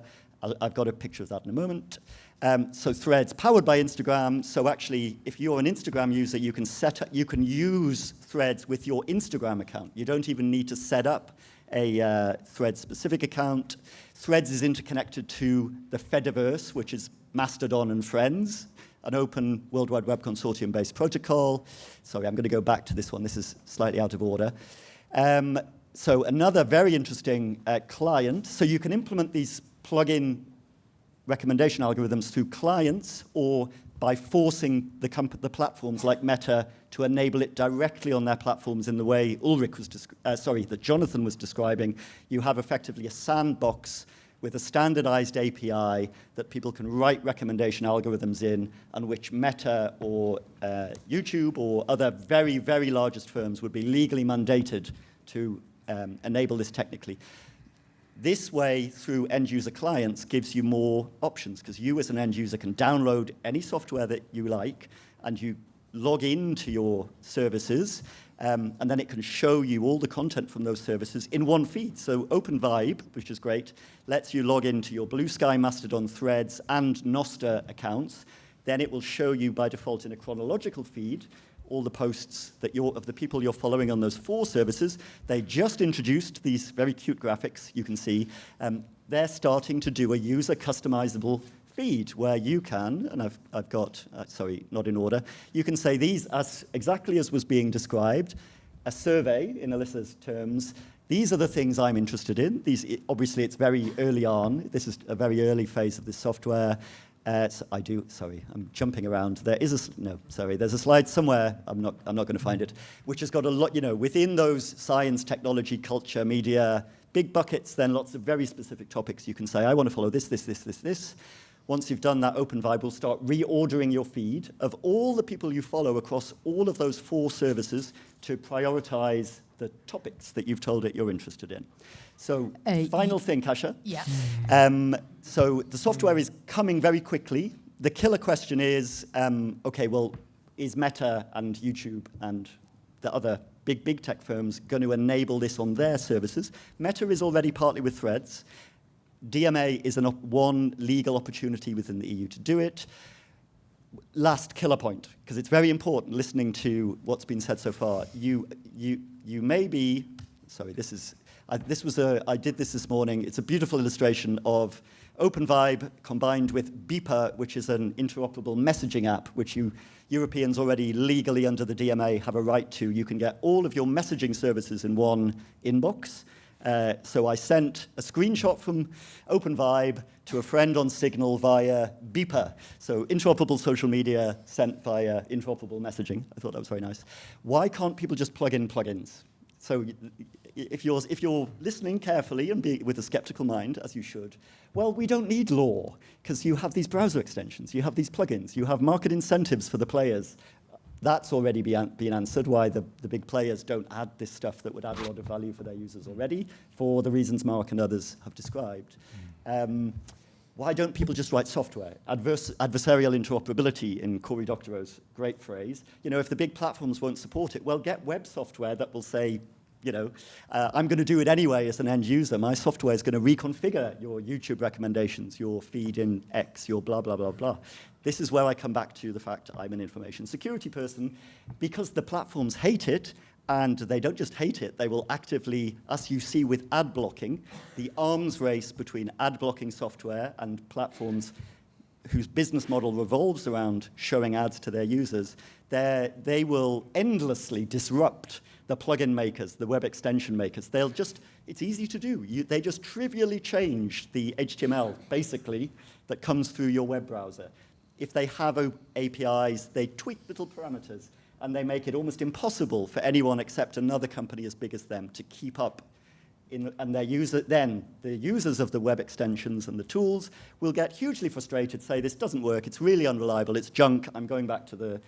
I've got a picture of that in a moment. So Threads, powered by Instagram. So actually, if you're an Instagram user, you can use Threads with your Instagram account. You don't even need to set up a Threads-specific account. Threads is interconnected to the Fediverse, which is Mastodon and Friends, an open World Wide Web Consortium-based protocol. Sorry, I'm going to go back to this one. This is slightly out of order. So another very interesting client. So you can implement these plug-in recommendation algorithms through clients or by forcing the platforms like Meta to enable it directly on their platforms in the way Ulrik was that Jonathan was describing. You have effectively a sandbox with a standardized API that people can write recommendation algorithms in, and which Meta or YouTube or other very, very largest firms would be legally mandated to enable this technically. This way, through end-user clients, gives you more options, because you as an end-user can download any software that you like, and you log into your services, and then it can show you all the content from those services in one feed. So OpenVibe, which is great, lets you log into your Blue Sky, Mastodon, Threads, and Nostr accounts. Then it will show you by default in a chronological feed all the posts that of the people you're following on those 4 services. They just introduced these very cute graphics you can see. They're starting to do a user customizable feed where you can, and I've got, sorry, not in order, you can say these as exactly as was being described, a survey in Alissa's terms. These are the things I'm interested in. Obviously, it's very early on. This is a very early phase of this software. Sorry, I'm jumping around. There's a slide somewhere, I'm not going to find it, which has got a lot, within those science, technology, culture, media, big buckets, then lots of very specific topics. You can say, I want to follow this, this, this, this, this. Once you've done that, OpenVibe will start reordering your feed of all the people you follow across all of those 4 services to prioritize the topics that you've told it you're interested in. So, final thing, Kasia. Yeah. So the software is coming very quickly. The killer question is, is Meta and YouTube and the other big tech firms going to enable this on their services? Meta is already partly with Threads. DMA is one legal opportunity within the EU to do it. Last killer point, because it's very important listening to what's been said so far. You may be, sorry, I did this morning. It's a beautiful illustration of OpenVibe combined with Beeper, which is an interoperable messaging app, which Europeans already legally under the DMA have a right to. You can get all of your messaging services in one inbox. So I sent a screenshot from OpenVibe to a friend on Signal via Beeper. So interoperable social media sent via interoperable messaging. I thought that was very nice. Why can't people just plug in plugins? So if you're listening carefully and with a skeptical mind, as you should, well, we don't need law, because you have these browser extensions, you have these plugins, you have market incentives for the players. That's already been answered, why the big players don't add this stuff that would add a lot of value for their users already, for the reasons Marc and others have described. Why don't people just write software? Adversarial interoperability, in Cory Doctorow's great phrase. If the big platforms won't support it, well, get web software that will say, I'm going to do it anyway as an end user. My software is going to reconfigure your YouTube recommendations, your feed in X, your blah, blah, blah, blah. This is where I come back to the fact I'm an information security person, because the platforms hate it, and they don't just hate it, they will actively, as you see with ad blocking, the arms race between ad blocking software and platforms whose business model revolves around showing ads to their users, they will endlessly disrupt the plugin makers, the web extension makers. It's easy to do. They just trivially change the HTML, basically, that comes through your web browser. If they have APIs, they tweak little parameters, and they make it almost impossible for anyone except another company as big as them to keep up. And the users of the web extensions and the tools will get hugely frustrated, say, this doesn't work, it's really unreliable, it's junk, I'm going back to the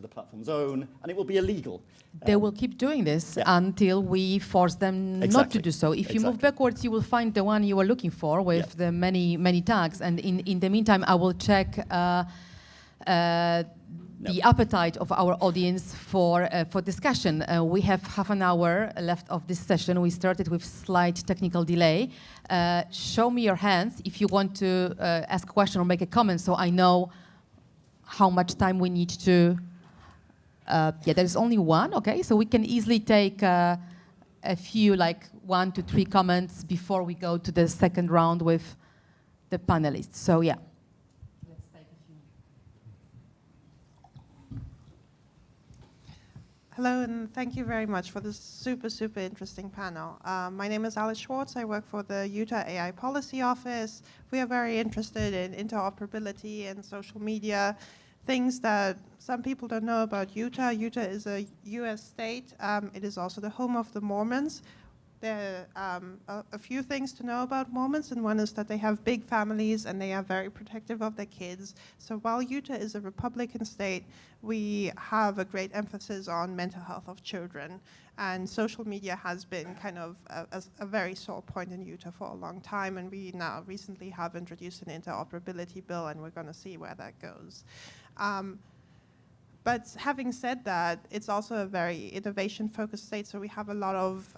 platform's own, and it will be illegal. They will keep doing this until we force them not to do so. If you move backwards, you will find the one you are looking for with the many tags. And in the meantime, I will check the appetite of our audience for discussion. We have half an hour left of this session. We started with slight technical delay. Show me your hands if you want to ask a question or make a comment, so I know how much time we need to. There is only one. Okay, so we can easily take a few, like 1 to 3 comments before we go to the second round with the panelists. So yeah. Hello, and thank you very much for this super interesting panel. My name is Alice Schwartz. I work for the Utah AI Policy Office. We are very interested in interoperability and social media, things that some people don't know about Utah. Utah is a US state. It is also the home of the Mormons. There are a few things to know about Mormons, and one is that they have big families and they are very protective of their kids. So while Utah is a Republican state, we have a great emphasis on mental health of children, and social media has been kind of a very sore point in Utah for a long time, and we now recently have introduced an interoperability bill, and we're going to see where that goes. But having said that, it's also a very innovation-focused state, so we have a lot of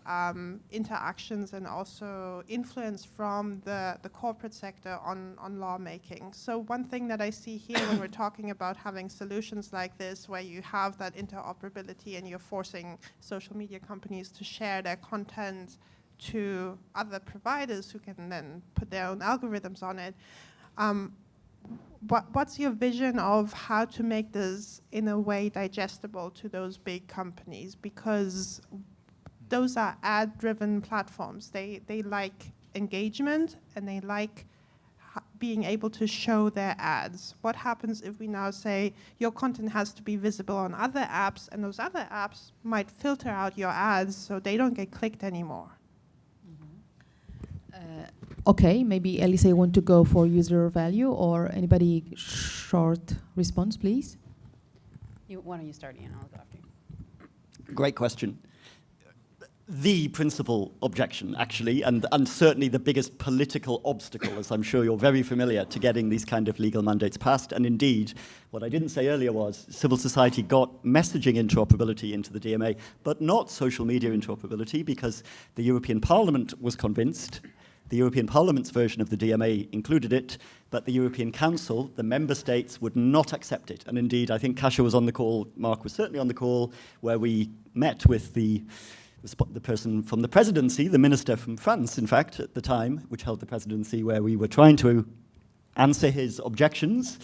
interactions and also influence from the corporate sector on lawmaking. So one thing that I see here when we're talking about having solutions like this, where you have that interoperability and you're forcing social media companies to share their content to other providers who can then put their own algorithms on it, what's your vision of how to make this in a way digestible to those big companies? Because those are ad-driven platforms. They like engagement and they like being able to show their ads. What happens if we now say your content has to be visible on other apps, and those other apps might filter out your ads so they don't get clicked anymore? Okay, maybe Alissa, you want to go for user value, or anybody short response, please? Why don't you start, Ian? I'll go after you. Great question. The principal objection, actually, and certainly the biggest political obstacle, as I'm sure you're very familiar, to getting these kind of legal mandates passed. And indeed, what I didn't say earlier was civil society got messaging interoperability into the DMA, but not social media interoperability, because the European Parliament was convinced. The European Parliament's version of the DMA included it, but the European Council, the member states, would not accept it. And indeed, I think Kasia was on the call, Marc was certainly on the call, where we met with the person from the presidency, the minister from France, in fact, at the time, which held the presidency, where we were trying to answer his objections.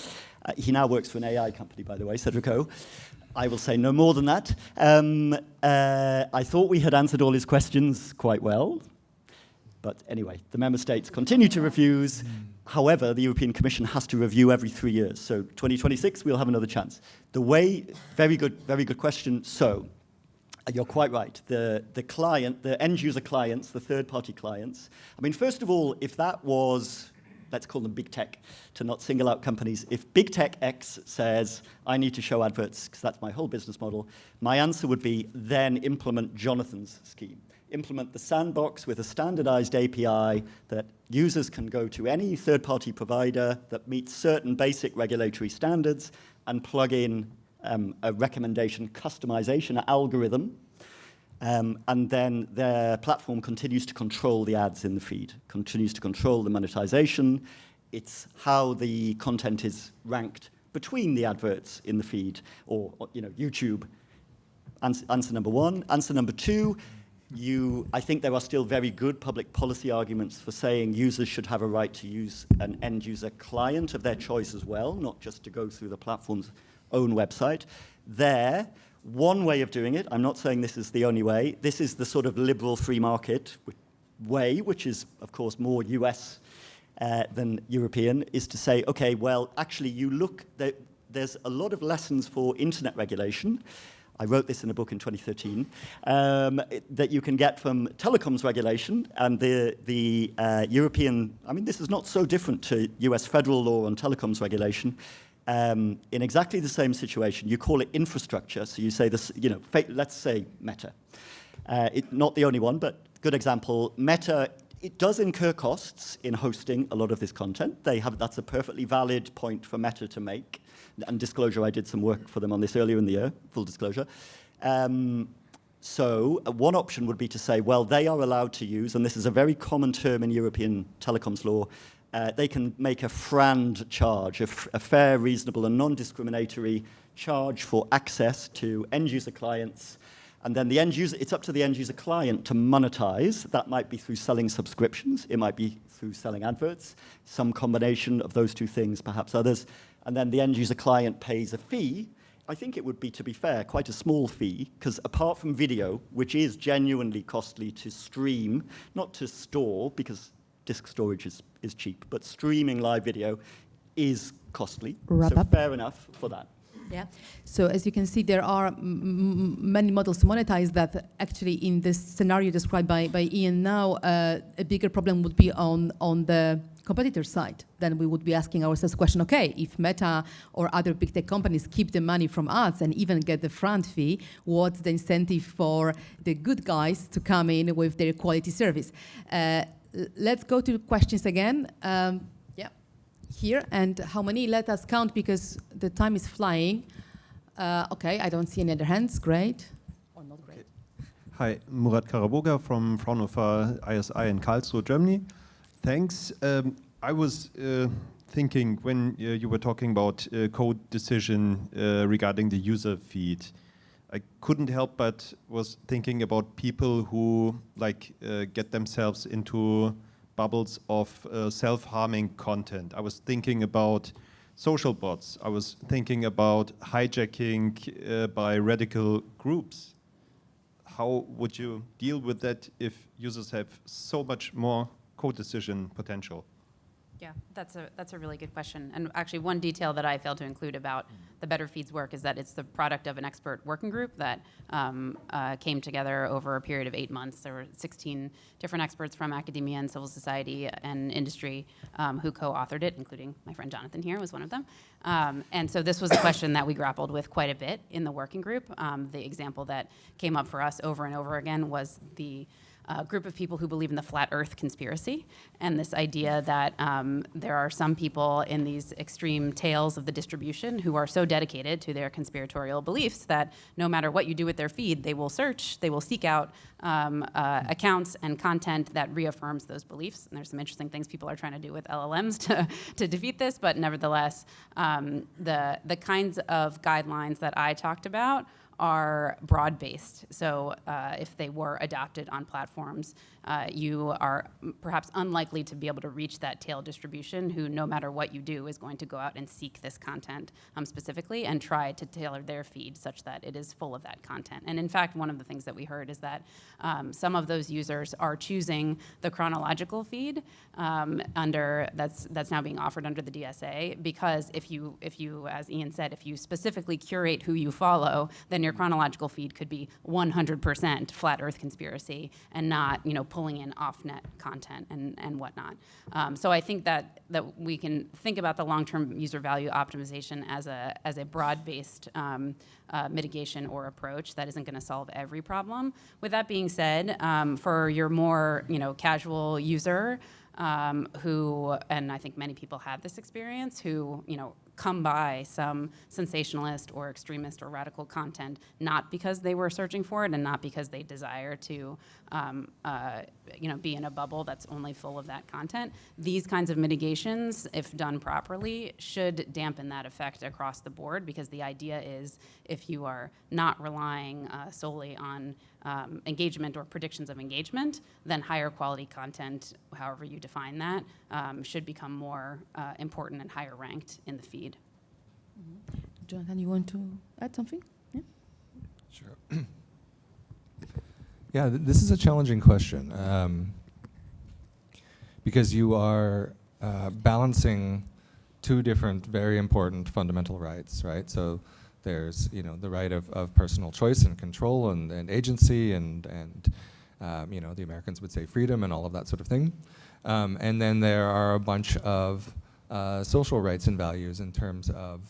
He now works for an AI company, by the way, Cedrico. I will say no more than that. I thought we had answered all his questions quite well. But anyway, the member states continue to refuse. However, the European Commission has to review every 3 years. So 2026, we'll have another chance. Very good question. So you're quite right. The client, the end user clients, the third party clients. I mean, first of all, if that was, let's call them big tech, to not single out companies. If big tech X says, I need to show adverts, because that's my whole business model, my answer would be then implement Jonathan's scheme. Implement the sandbox with a standardized API that users can go to any third-party provider that meets certain basic regulatory standards and plug in a recommendation customization algorithm, and then their platform continues to control the ads in the feed, continues to control the monetization. It's how the content is ranked between the adverts in the feed, or YouTube. Answer number one. Answer number two, I think there are still very good public policy arguments for saying users should have a right to use an end user client of their choice as well, not just to go through the platform's own website. One way of doing it, I'm not saying this is the only way, this is the sort of liberal free market way, which is, of course, more US than European, is to say, okay, well, actually, there's a lot of lessons for internet regulation. I wrote this in a book in 2013, that you can get from telecoms regulation, and the European, I mean, this is not so different to US federal law on telecoms regulation. In exactly the same situation, you call it infrastructure, so you say this, let's say Meta. Not the only one, but good example. Meta, it does incur costs in hosting a lot of this content. That's a perfectly valid point for Meta to make. And disclosure, I did some work for them on this earlier in the year, full disclosure. So one option would be to say, well, they are allowed to use, and this is a very common term in European telecoms law, they can make a FRAND charge, a fair, reasonable, and non-discriminatory charge for access to end-user clients. And then it's up to the end-user client to monetize. That might be through selling subscriptions. It might be through selling adverts, some combination of those two things, perhaps others. And then the end-user client pays a fee. I think it would be, to be fair, quite a small fee, because apart from video, which is genuinely costly to stream, not to store, because disk storage is cheap, but streaming live video is costly. So fair enough for that. Yeah. So as you can see, there are many models to monetize that. Actually, in this scenario described by Ian now, a bigger problem would be on the competitor side. Then we would be asking ourselves the question, okay, if Meta or other big tech companies keep the money from us and even get the front fee, what's the incentive for the good guys to come in with their quality service? Let's go to questions again. Here, and how many? Let us count, because the time is flying. Okay, I don't see any other hands. Great. Or not great. Hi, Murat Karaboga from Fraunhofer ISI in Karlsruhe, Germany. Thanks. I was thinking when you were talking about code decision regarding the user feed, I couldn't help but was thinking about people who get themselves into bubbles of self-harming content. I was thinking about social bots. I was thinking about hijacking by radical groups. How would you deal with that if users have so much more co-decision potential? Yeah, that's a really good question. And actually, one detail that I failed to include about the Better Feeds work is that it's the product of an expert working group that came together over a period of 8 months. There were 16 different experts from academia and civil society and industry who co-authored it, including my friend Jonathan here was one of them. And so this was a question that we grappled with quite a bit in the working group. The example that came up for us over and over again was the group of people who believe in the flat earth conspiracy and this idea that there are some people in these extreme tails of the distribution who are so dedicated to their conspiratorial beliefs that no matter what you do with their feed, they will search, they will seek out accounts and content that reaffirms those beliefs. And there's some interesting things people are trying to do with LLMs to defeat this, but nevertheless, the kinds of guidelines that I talked about are broad-based. So if they were adopted on platforms, you are perhaps unlikely to be able to reach that tail distribution who, no matter what you do, is going to go out and seek this content specifically and try to tailor their feed such that it is full of that content. And in fact, one of the things that we heard is that some of those users are choosing the chronological feed that's now being offered under the DSA, because if you, as Ian said, if you specifically curate who you follow, then your chronological feed could be 100% flat Earth conspiracy and not, pulling in off-net content and whatnot. So I think that we can think about the long-term user value optimization as a broad-based mitigation or approach that isn't going to solve every problem. With that being said, for your more casual user who, and I think many people have this experience, who come by some sensationalist or extremist or radical content, not because they were searching for it and not because they desire to be in a bubble that's only full of that content. These kinds of mitigations, if done properly, should dampen that effect across the board, because the idea is if you are not relying solely on engagement or predictions of engagement, then higher quality content, however you define that, should become more important and higher ranked in the feed. Mm-hmm. Jonathan, you want to add something? Yeah. Sure. Yeah, this is a challenging question because you are balancing two different very important fundamental rights, right? So there's the right of personal choice and control and agency and the Americans would say freedom and all of that sort of thing. And then there are a bunch of social rights and values in terms of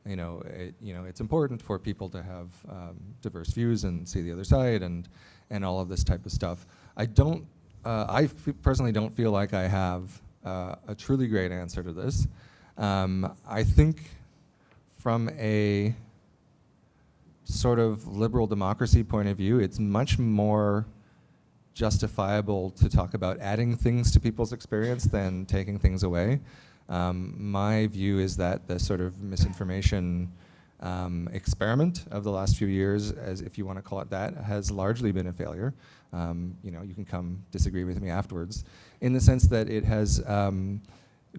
it's important for people to have diverse views and see the other side and all of this type of stuff. I personally don't feel like I have a truly great answer to this. I think from a sort of liberal democracy point of view, it's much more justifiable to talk about adding things to people's experience than taking things away. My view is that the sort of misinformation experiment of the last few years, as if you want to call it that, has largely been a failure. You can come disagree with me afterwards, in the sense that it has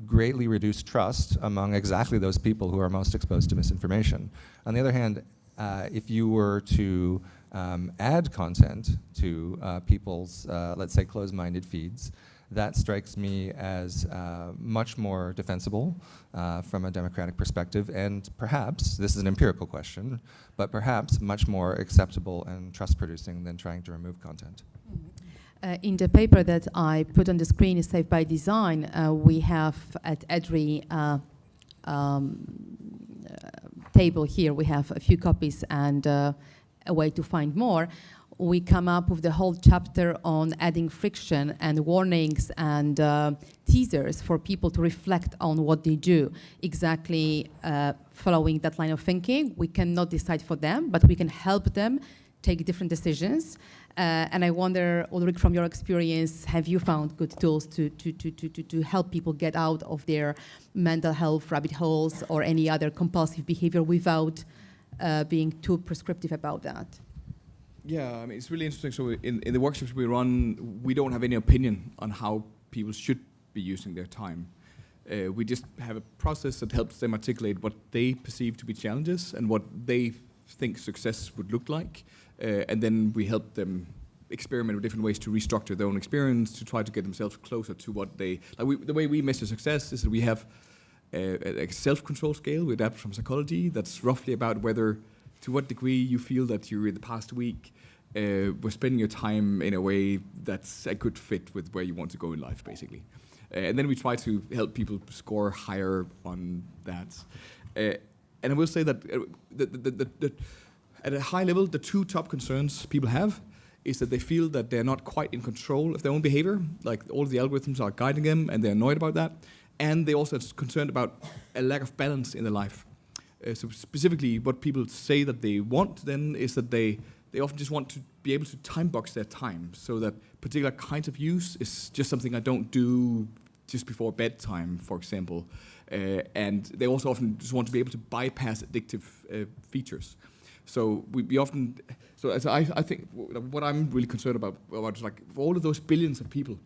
greatly reduced trust among exactly those people who are most exposed to misinformation. On the other hand, if you were to add content to people's, let's say, closed-minded feeds, that strikes me as much more defensible from a democratic perspective, and perhaps, this is an empirical question, but perhaps much more acceptable and trust-producing than trying to remove content. In the paper that I put on the screen, is Safe by Design, we have at EDRI table here, we have a few copies and a way to find more. we come up with the whole chapter on adding friction and warnings and teasers for people to reflect on what they do, exactly following that line of thinking. We cannot decide for them, but we can help them take different decisions. And I wonder, Ulrik, from your experience, have you found good tools to help people get out of their mental health rabbit holes or any other compulsive behavior without being too prescriptive about that? Yeah, I mean, it's really interesting. So in the workshops we run, we don't have any opinion on how people should be using their time. We just have a process that helps them articulate what they perceive to be challenges and what they think success would look like. And then we help them experiment with different ways to restructure their own experience, to try to get themselves closer to what they... the way we measure success is that we have a self-control scale we adapt from psychology that's roughly about to what degree you feel that you in the past week were spending your time in a way that's a good fit with where you want to go in life, basically. And then we try to help people score higher on that. And I will say that at a high level, the two top concerns people have is that they feel that they're not quite in control of their own behavior, like all of the algorithms are guiding them and they're annoyed about that. And they also are concerned about a lack of balance in their life. So specifically what people say that they want then is that they often just want to be able to time box their time so that particular kinds of use is just something I don't do just before bedtime, for example. And they also often just want to be able to bypass addictive features. So I think what I'm really concerned about is like for all of those billions of people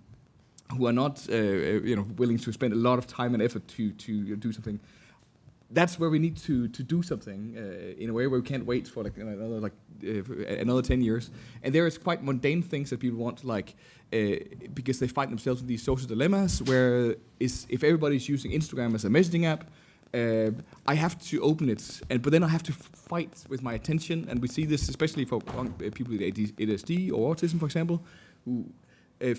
who are not willing to spend a lot of time and effort to do something. That's where we need to do something in a way where we can't wait for another 10 years. And there is quite mundane things that people want, because they find themselves in these social dilemmas where if everybody's using Instagram as a messaging app, I have to open it, but then I have to fight with my attention. And we see this especially for people with ADHD or autism, for example, who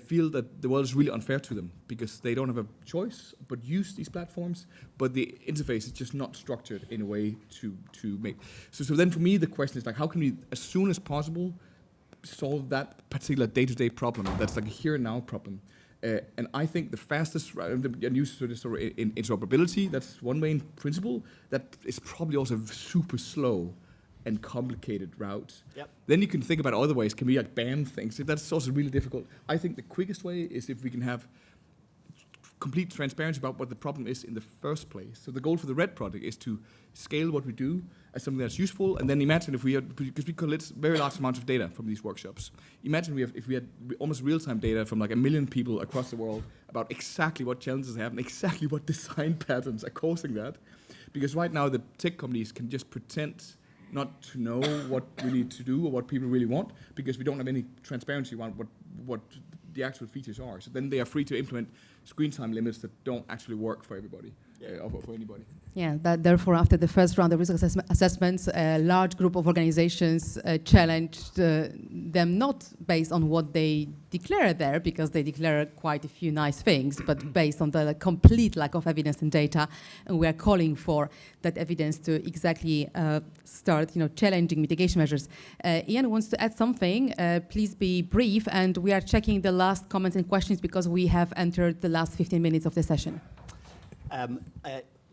feel that the world is really unfair to them because they don't have a choice but use these platforms, but the interface is just not structured in a way to make. So then for me the question is how can we as soon as possible solve that particular day-to-day problem that's like a here and now problem. And I think the fastest, and use sort of in interoperability, that's one main principle, that is probably also super slow and complicated route. Yep. Then you can think about other ways. Can we ban things? That's also really difficult. I think the quickest way is if we can have complete transparency about what the problem is in the first place. So the goal for the RED project is to scale what we do as something that's useful, and then imagine if we had, because we collect very large amounts of data from these workshops. Imagine if we had almost real-time data from 1 million people across the world about exactly what challenges they have and exactly what design patterns are causing that. Because right now the tech companies can just pretend not to know what we need to do or what people really want, because we don't have any transparency around what the actual features are. So then they are free to implement screen time limits that don't actually work for everybody, or for anybody. Yeah, therefore, after the first round of risk assessments, a large group of organizations challenged them not based on what they declare there, because they declare quite a few nice things, but based on the complete lack of evidence and data. And we are calling for that evidence to exactly start, challenging mitigation measures. Ian wants to add something. Please be brief. And we are checking the last comments and questions because we have entered the last 15 minutes of the session.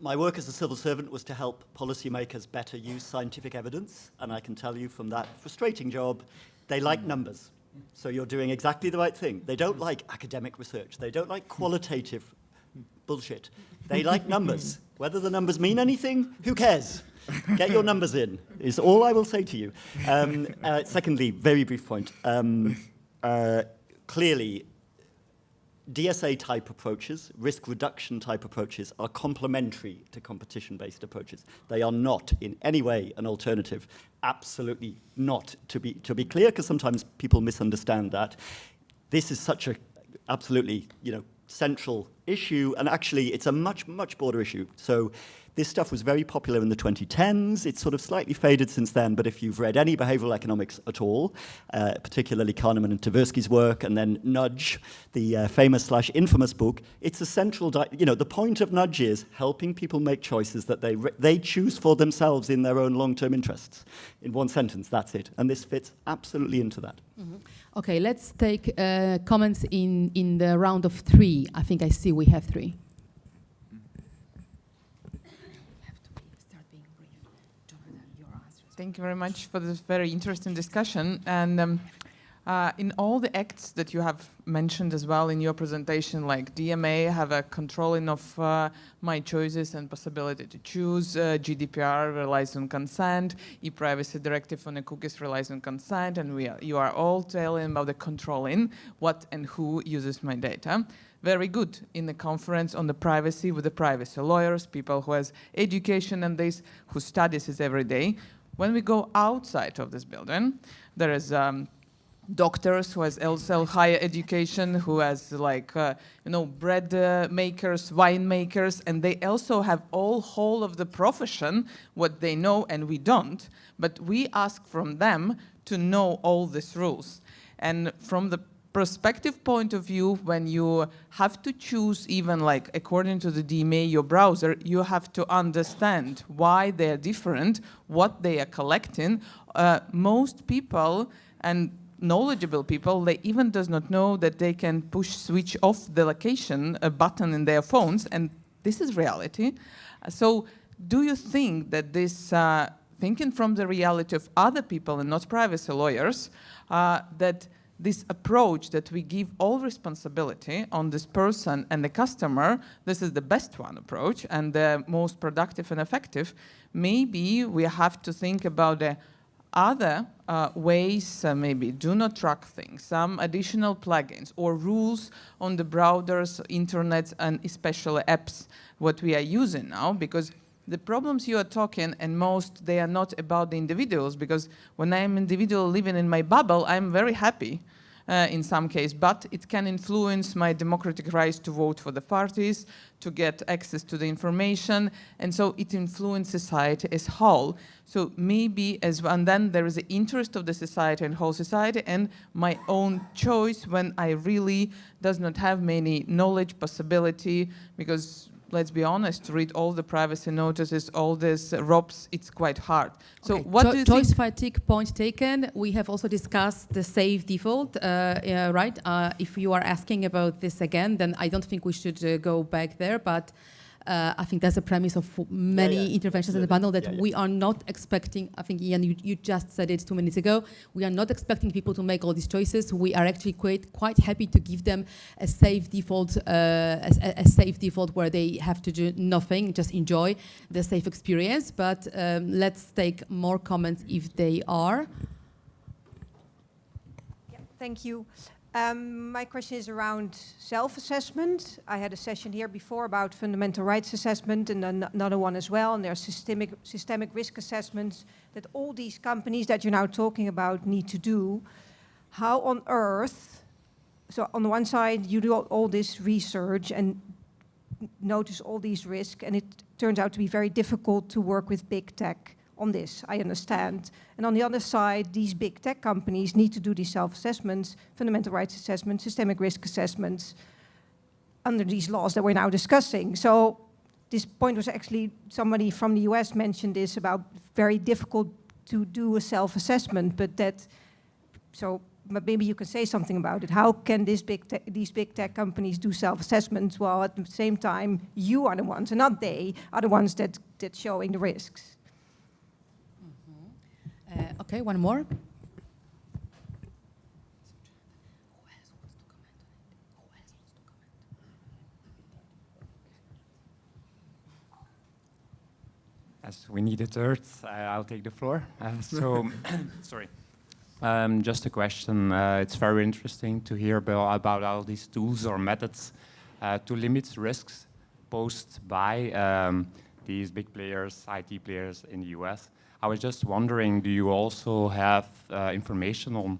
My work as a civil servant was to help policymakers better use scientific evidence, and I can tell you from that frustrating job, they like numbers. So you're doing exactly the right thing. They don't like academic research. They don't like qualitative bullshit. They like numbers. Whether the numbers mean anything, who cares? Get your numbers in, is all I will say to you. Secondly, very brief point. Clearly, DSA-type approaches, risk reduction-type approaches, are complementary to competition-based approaches. They are not in any way an alternative. Absolutely not. To be clear, because sometimes people misunderstand that. This is such a absolutely central issue, and actually it's a much broader issue. So This stuff was very popular in the 2010s. It's sort of slightly faded since then, but if you've read any behavioral economics at all, particularly Kahneman and Tversky's work, and then Nudge, the famous/infamous book, it's a central, the point of Nudge is helping people make choices that they choose for themselves in their own long-term interests. In one sentence, that's it. And this fits absolutely into that. Mm-hmm. Okay, let's take comments in the round of 3. I think I see we have 3. Thank you very much for this very interesting discussion. And in all the acts that you have mentioned as well in your presentation, like DMA have a controlling of my choices and possibility to choose, GDPR relies on consent, e-privacy directive on the cookies relies on consent, and you are all telling about the controlling what and who uses my data. Very good in the conference on the privacy with the privacy lawyers, people who has education and this, who studies this every day. When we go outside of this building, there is doctors who has also higher education, who has bread makers, wine makers, and they also have whole of the profession, what they know and we don't. But we ask from them to know all these rules. And from the perspective point of view, when you have to choose, even according to the DMA, your browser, you have to understand why they're different, what they are collecting. Most people and knowledgeable people, they even does not know that they can switch off the location button in their phones, and this is reality. So do you think that this, thinking from the reality of other people and not privacy lawyers, that this approach that we give all responsibility on this person and the customer, this is the best one approach and the most productive and effective? Maybe we have to think about the other ways, maybe do not track things, some additional plugins or rules on the browsers, internets, and especially apps, what we are using now, because the problems you are talking, and most, they are not about the individuals, because when I am individual living in my bubble, I'm very happy in some case, but it can influence my democratic rights to vote for the parties, to get access to the information, and so it influences society as whole. So maybe and then there is the interest of the society and whole society, and my own choice when I really does not have many knowledge possibility, because let's be honest, to read all the privacy notices, all these ROPs, it's quite hard. So okay. what do you choice think? fatigue point taken. We have also discussed the safe default, right? If you are asking about this again, then I don't think we should go back there, but I think that's the premise of many interventions in the panel, that we are not expecting, I think, Ian, you just said it 2 minutes ago, we are not expecting people to make all these choices. We are actually quite happy to give them a safe default, a safe default where they have to do nothing, just enjoy the safe experience. But let's take more comments if they are. Yeah, thank you. My question is around self-assessment. I had a session here before about fundamental rights assessment, and another one as well, and there are systemic risk assessments that all these companies that you're now talking about need to do. How on earth, so on the one side you do all this research and notice all these risks, and it turns out to be very difficult to work with big tech on this, I understand. And on the other side, these big tech companies need to do these self-assessments, fundamental rights assessments, systemic risk assessments, under these laws that we're now discussing. So this point was actually, somebody from the US mentioned this about very difficult to do a self-assessment, but maybe you can say something about it. How can these big tech companies do self-assessments while at the same time you are the ones, and not they, are the ones that showing the risks? Okay, one more. As we need a third, I'll take the floor. Sorry. Just a question. It's very interesting to hear about all these tools or methods to limit risks posed by these big players, IT players in the US. I was just wondering, do you also have information on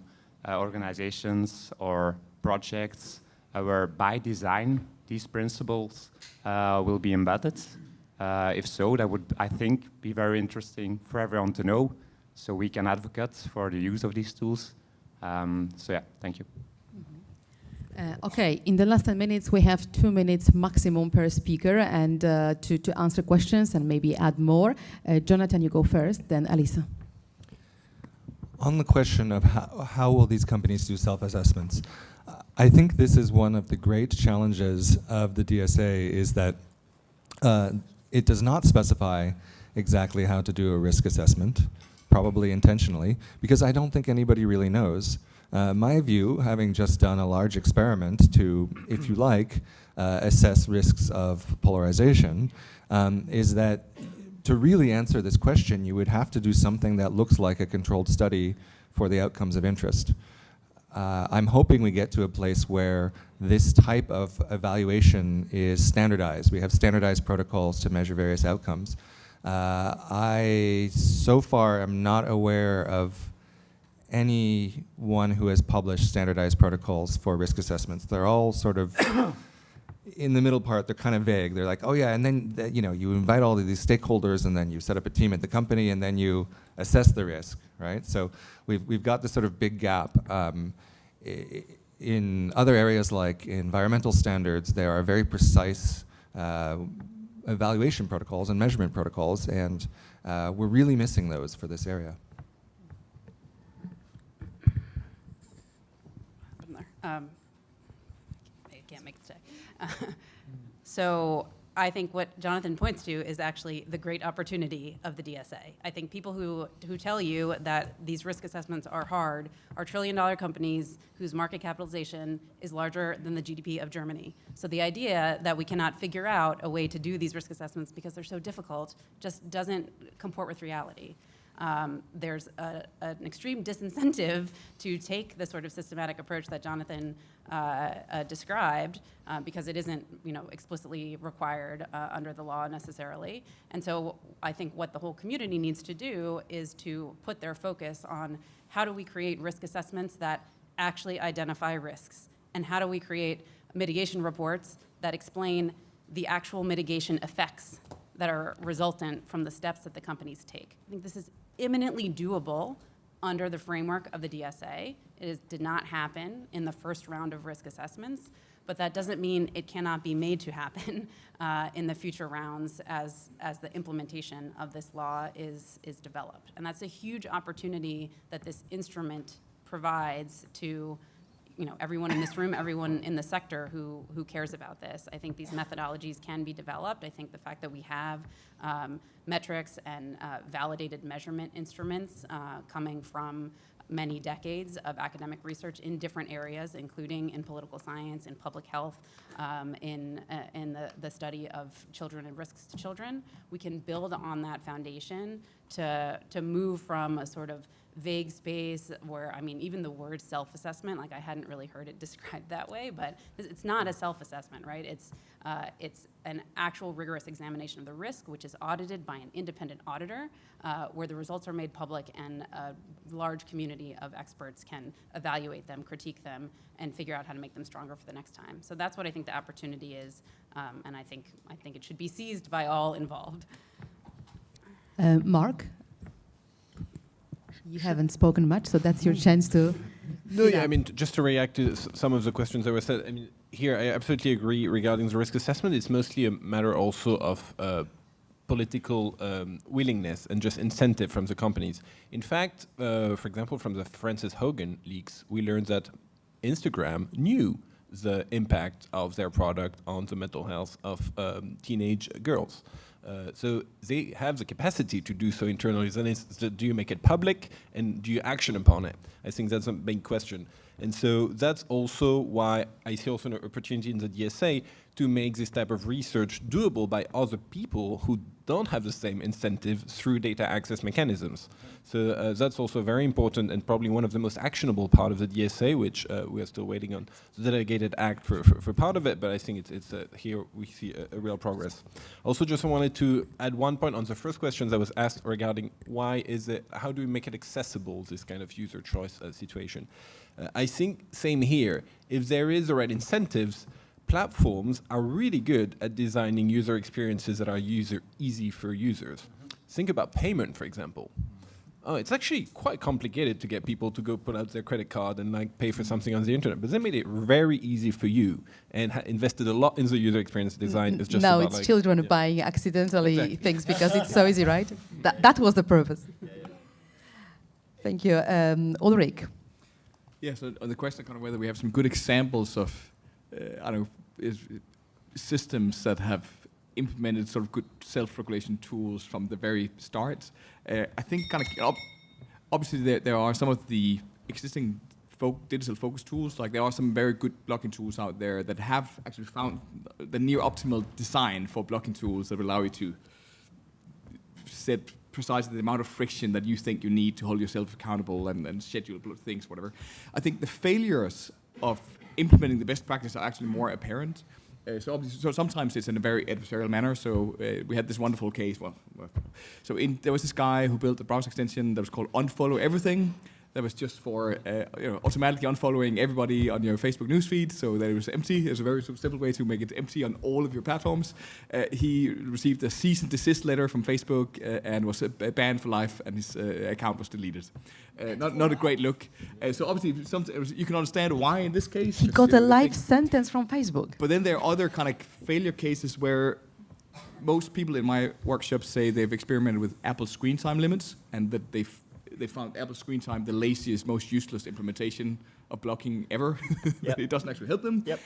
organizations or projects where by design these principles will be embedded? If so, that would, I think, be very interesting for everyone to know, so we can advocate for the use of these tools. So yeah, thank you. Okay, in the last 10 minutes, we have 2 minutes maximum per speaker, and to answer questions and maybe add more. Jonathan, you go first, then Alissa. On the question of how will these companies do self-assessments, I think this is one of the great challenges of the DSA, is that it does not specify exactly how to do a risk assessment, probably intentionally, because I don't think anybody really knows. My view, having just done a large experiment to, if you like, assess risks of polarization, is that to really answer this question, you would have to do something that looks like a controlled study for the outcomes of interest. I'm hoping we get to a place where this type of evaluation is standardized. We have standardized protocols to measure various outcomes. I, so far, am not aware of anyone who has published standardized protocols for risk assessments. They're all sort of, in the middle part, they're kind of vague. They're like, oh yeah, and then you invite all of these stakeholders, and then you set up a team at the company, and then you assess the risk, right? So we've got this sort of big gap. In other areas like environmental standards, there are very precise evaluation protocols and measurement protocols, and we're really missing those for this area. I can't make it today. So I think what Jonathan points to is actually the great opportunity of the DSA. I think people who tell you that these risk assessments are hard are trillion-dollar companies whose market capitalization is larger than the GDP of Germany. So the idea that we cannot figure out a way to do these risk assessments because they're so difficult just doesn't comport with reality. There's an extreme disincentive to take the sort of systematic approach that Jonathan described because it isn't, explicitly required under the law necessarily. And so I think what the whole community needs to do is to put their focus on how do we create risk assessments that actually identify risks, and how do we create mitigation reports that explain the actual mitigation effects that are resultant from the steps that the companies take. I think this is imminently doable under the framework of the DSA. It did not happen in the first round of risk assessments, but that doesn't mean it cannot be made to happen in the future rounds as the implementation of this law is developed. And that's a huge opportunity that this instrument provides to everyone in this room, everyone in the sector who cares about this. I think these methodologies can be developed. I think the fact that we have metrics and validated measurement instruments coming from many decades of academic research in different areas, including in political science, in public health, in the study of children and risks to children, we can build on that foundation to move from a sort of vague space where, even the word self-assessment, I hadn't really heard it described that way, but it's not a self-assessment, right? It's an actual rigorous examination of the risk, which is audited by an independent auditor, where the results are made public and a large community of experts can evaluate them, critique them, and figure out how to make them stronger for the next time. So that's what I think the opportunity is, and I think it should be seized by all involved. Marc? You haven't spoken much, so that's your chance to... No, yeah, just to react to some of the questions that were said, here I absolutely agree regarding the risk assessment. It's mostly a matter also of political willingness and just incentive from the companies. In fact, for example, from the Frances Haugen leaks, we learned that Instagram knew the impact of their product on the mental health of teenage girls. So they have the capacity to do so internally. Then it's, do you make it public and do you action upon it? I think that's a big question. And so that's also why I see also an opportunity in the DSA to make this type of research doable by other people who don't have the same incentive through data access mechanisms. So that's also very important and probably one of the most actionable part of the DSA, which we are still waiting on the delegated act for part of it, but I think it's here we see a real progress. Also just wanted to add one point on the first question that was asked regarding how do we make it accessible, this kind of user choice situation. I think same here, if there is the right incentives, platforms are really good at designing user experiences that are easy for users. Think about payment, for example. Oh, it's actually quite complicated to get people to go put out their credit card and like pay for something on the internet, but they made it very easy for you and invested a lot in the user experience design. It's just now about it's like, children buying accidentally Exactly. things because it's so easy, right? That was the purpose. Thank you. Ulrik. Yeah, so on the question kind of whether we have some good examples of, I don't know, systems that have implemented sort of good self-regulation tools from the very start. I think kind of obviously there are some of the existing digital focus tools, like there are some very good blocking tools out there that have actually found the near optimal design for blocking tools that allow you to set precisely the amount of friction that you think you need to hold yourself accountable and schedule things, whatever. I think the failures of implementing the best practice are actually more apparent. So sometimes it's in a very adversarial manner. So we had this wonderful case. There was this guy who built a browser extension that was called Unfollow Everything. That was just for automatically unfollowing everybody on your Facebook newsfeed, so that it was empty. It's a very simple way to make it empty on all of your platforms. He received a cease and desist letter from Facebook and was banned for life, and his account was deleted. Not a great look. So obviously, you can understand why in this case. He got a life sentence from Facebook. But then there are other kind of failure cases where most people in my workshop say they've experimented with Apple screen time limits, and that they found Apple screen time the laziest, most useless implementation of blocking ever. Yep. It doesn't actually help them. Yep.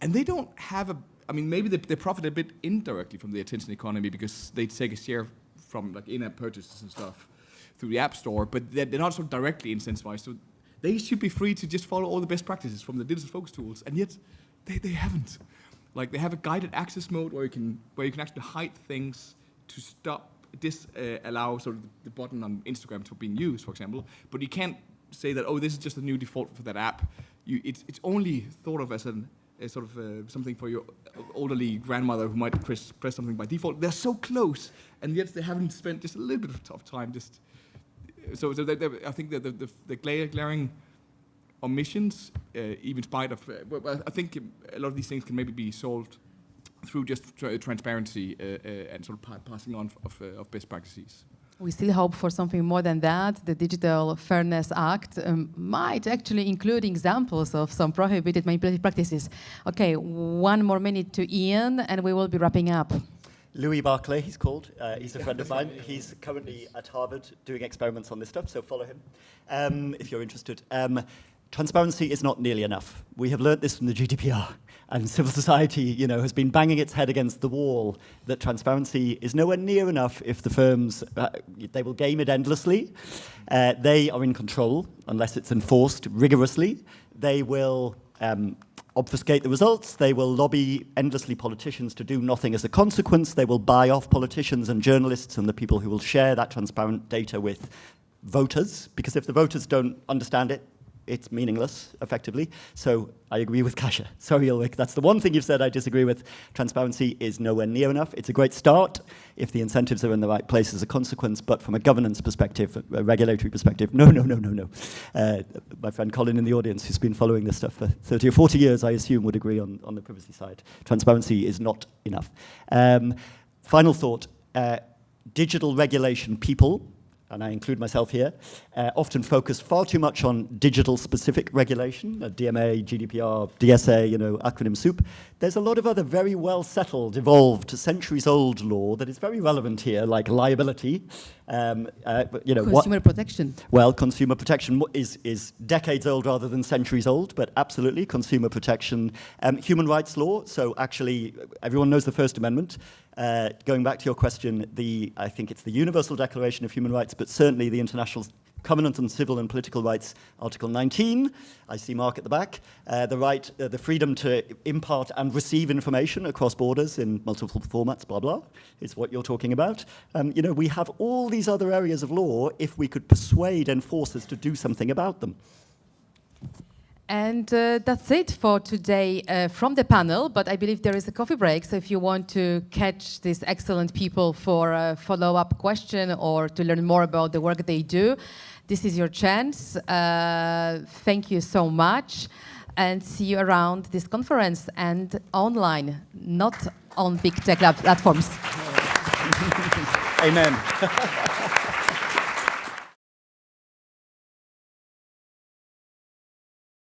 And they don't have maybe they profit a bit indirectly from the attention economy because they take a share from like in-app purchases and stuff through the App Store, but they're not so directly incentivized. So they should be free to just follow all the best practices from the digital focus tools, and yet they haven't. Like they have a guided access mode where you can actually hide things to stop allow sort of the button on Instagram to being used, for example, but you can't say that, oh, this is just a new default for that app. It's only thought of as something for your elderly grandmother who might press something by default. They're so close, and yet they haven't spent just a little bit of time just. So I think that the glaring omissions, even in spite of, I think a lot of these things can maybe be solved through just transparency and sort of passing on of best practices. We still hope for something more than that. The Digital Fairness Act might actually include examples of some prohibited manipulative practices. Okay, one more minute to Ian, and we will be wrapping up. Louis Barclay, he's called. He's a friend of mine. He's currently at Harvard doing experiments on this stuff, so follow him if you're interested. Transparency is not nearly enough. We have learnt this from the GDPR, and civil society, has been banging its head against the wall that transparency is nowhere near enough if the firms, they will game it endlessly. They are in control unless it's enforced rigorously. They will obfuscate the results. They will lobby endlessly politicians to do nothing as a consequence. They will buy off politicians and journalists and the people who will share that transparent data with voters, because if the voters don't understand it, it's meaningless, effectively. So I agree with Kasia. Sorry, Ulrik, that's the one thing you've said I disagree with. Transparency is nowhere near enough. It's a great start if the incentives are in the right place as a consequence, but from a governance perspective, a regulatory perspective, no. My friend Colin in the audience, who's been following this stuff for 30 or 40 years, I assume, would agree on the privacy side. Transparency is not enough. Final thought, digital regulation people, and I include myself here, often focus far too much on digital-specific regulation, DMA, GDPR, DSA, acronym soup. There's a lot of other very well-settled, evolved, centuries-old law that is very relevant here, like liability. Consumer protection. Well, consumer protection is decades old rather than centuries old, but absolutely, consumer protection. Human rights law, so actually, everyone knows the First Amendment. Going back to your question, I think it's the Universal Declaration of Human Rights, but certainly the International Covenant on Civil and Political Rights, Article 19. I see Marc at the back. The freedom to impart and receive information across borders in multiple formats, blah, blah, is what you're talking about. We have all these other areas of law if we could persuade enforcers to do something about them. And that's it for today from the panel, but I believe there is a coffee break, so if you want to catch these excellent people for a follow-up question or to learn more about the work they do, this is your chance. Thank you so much. and see you around this conference and online, not on big tech platforms. Amen.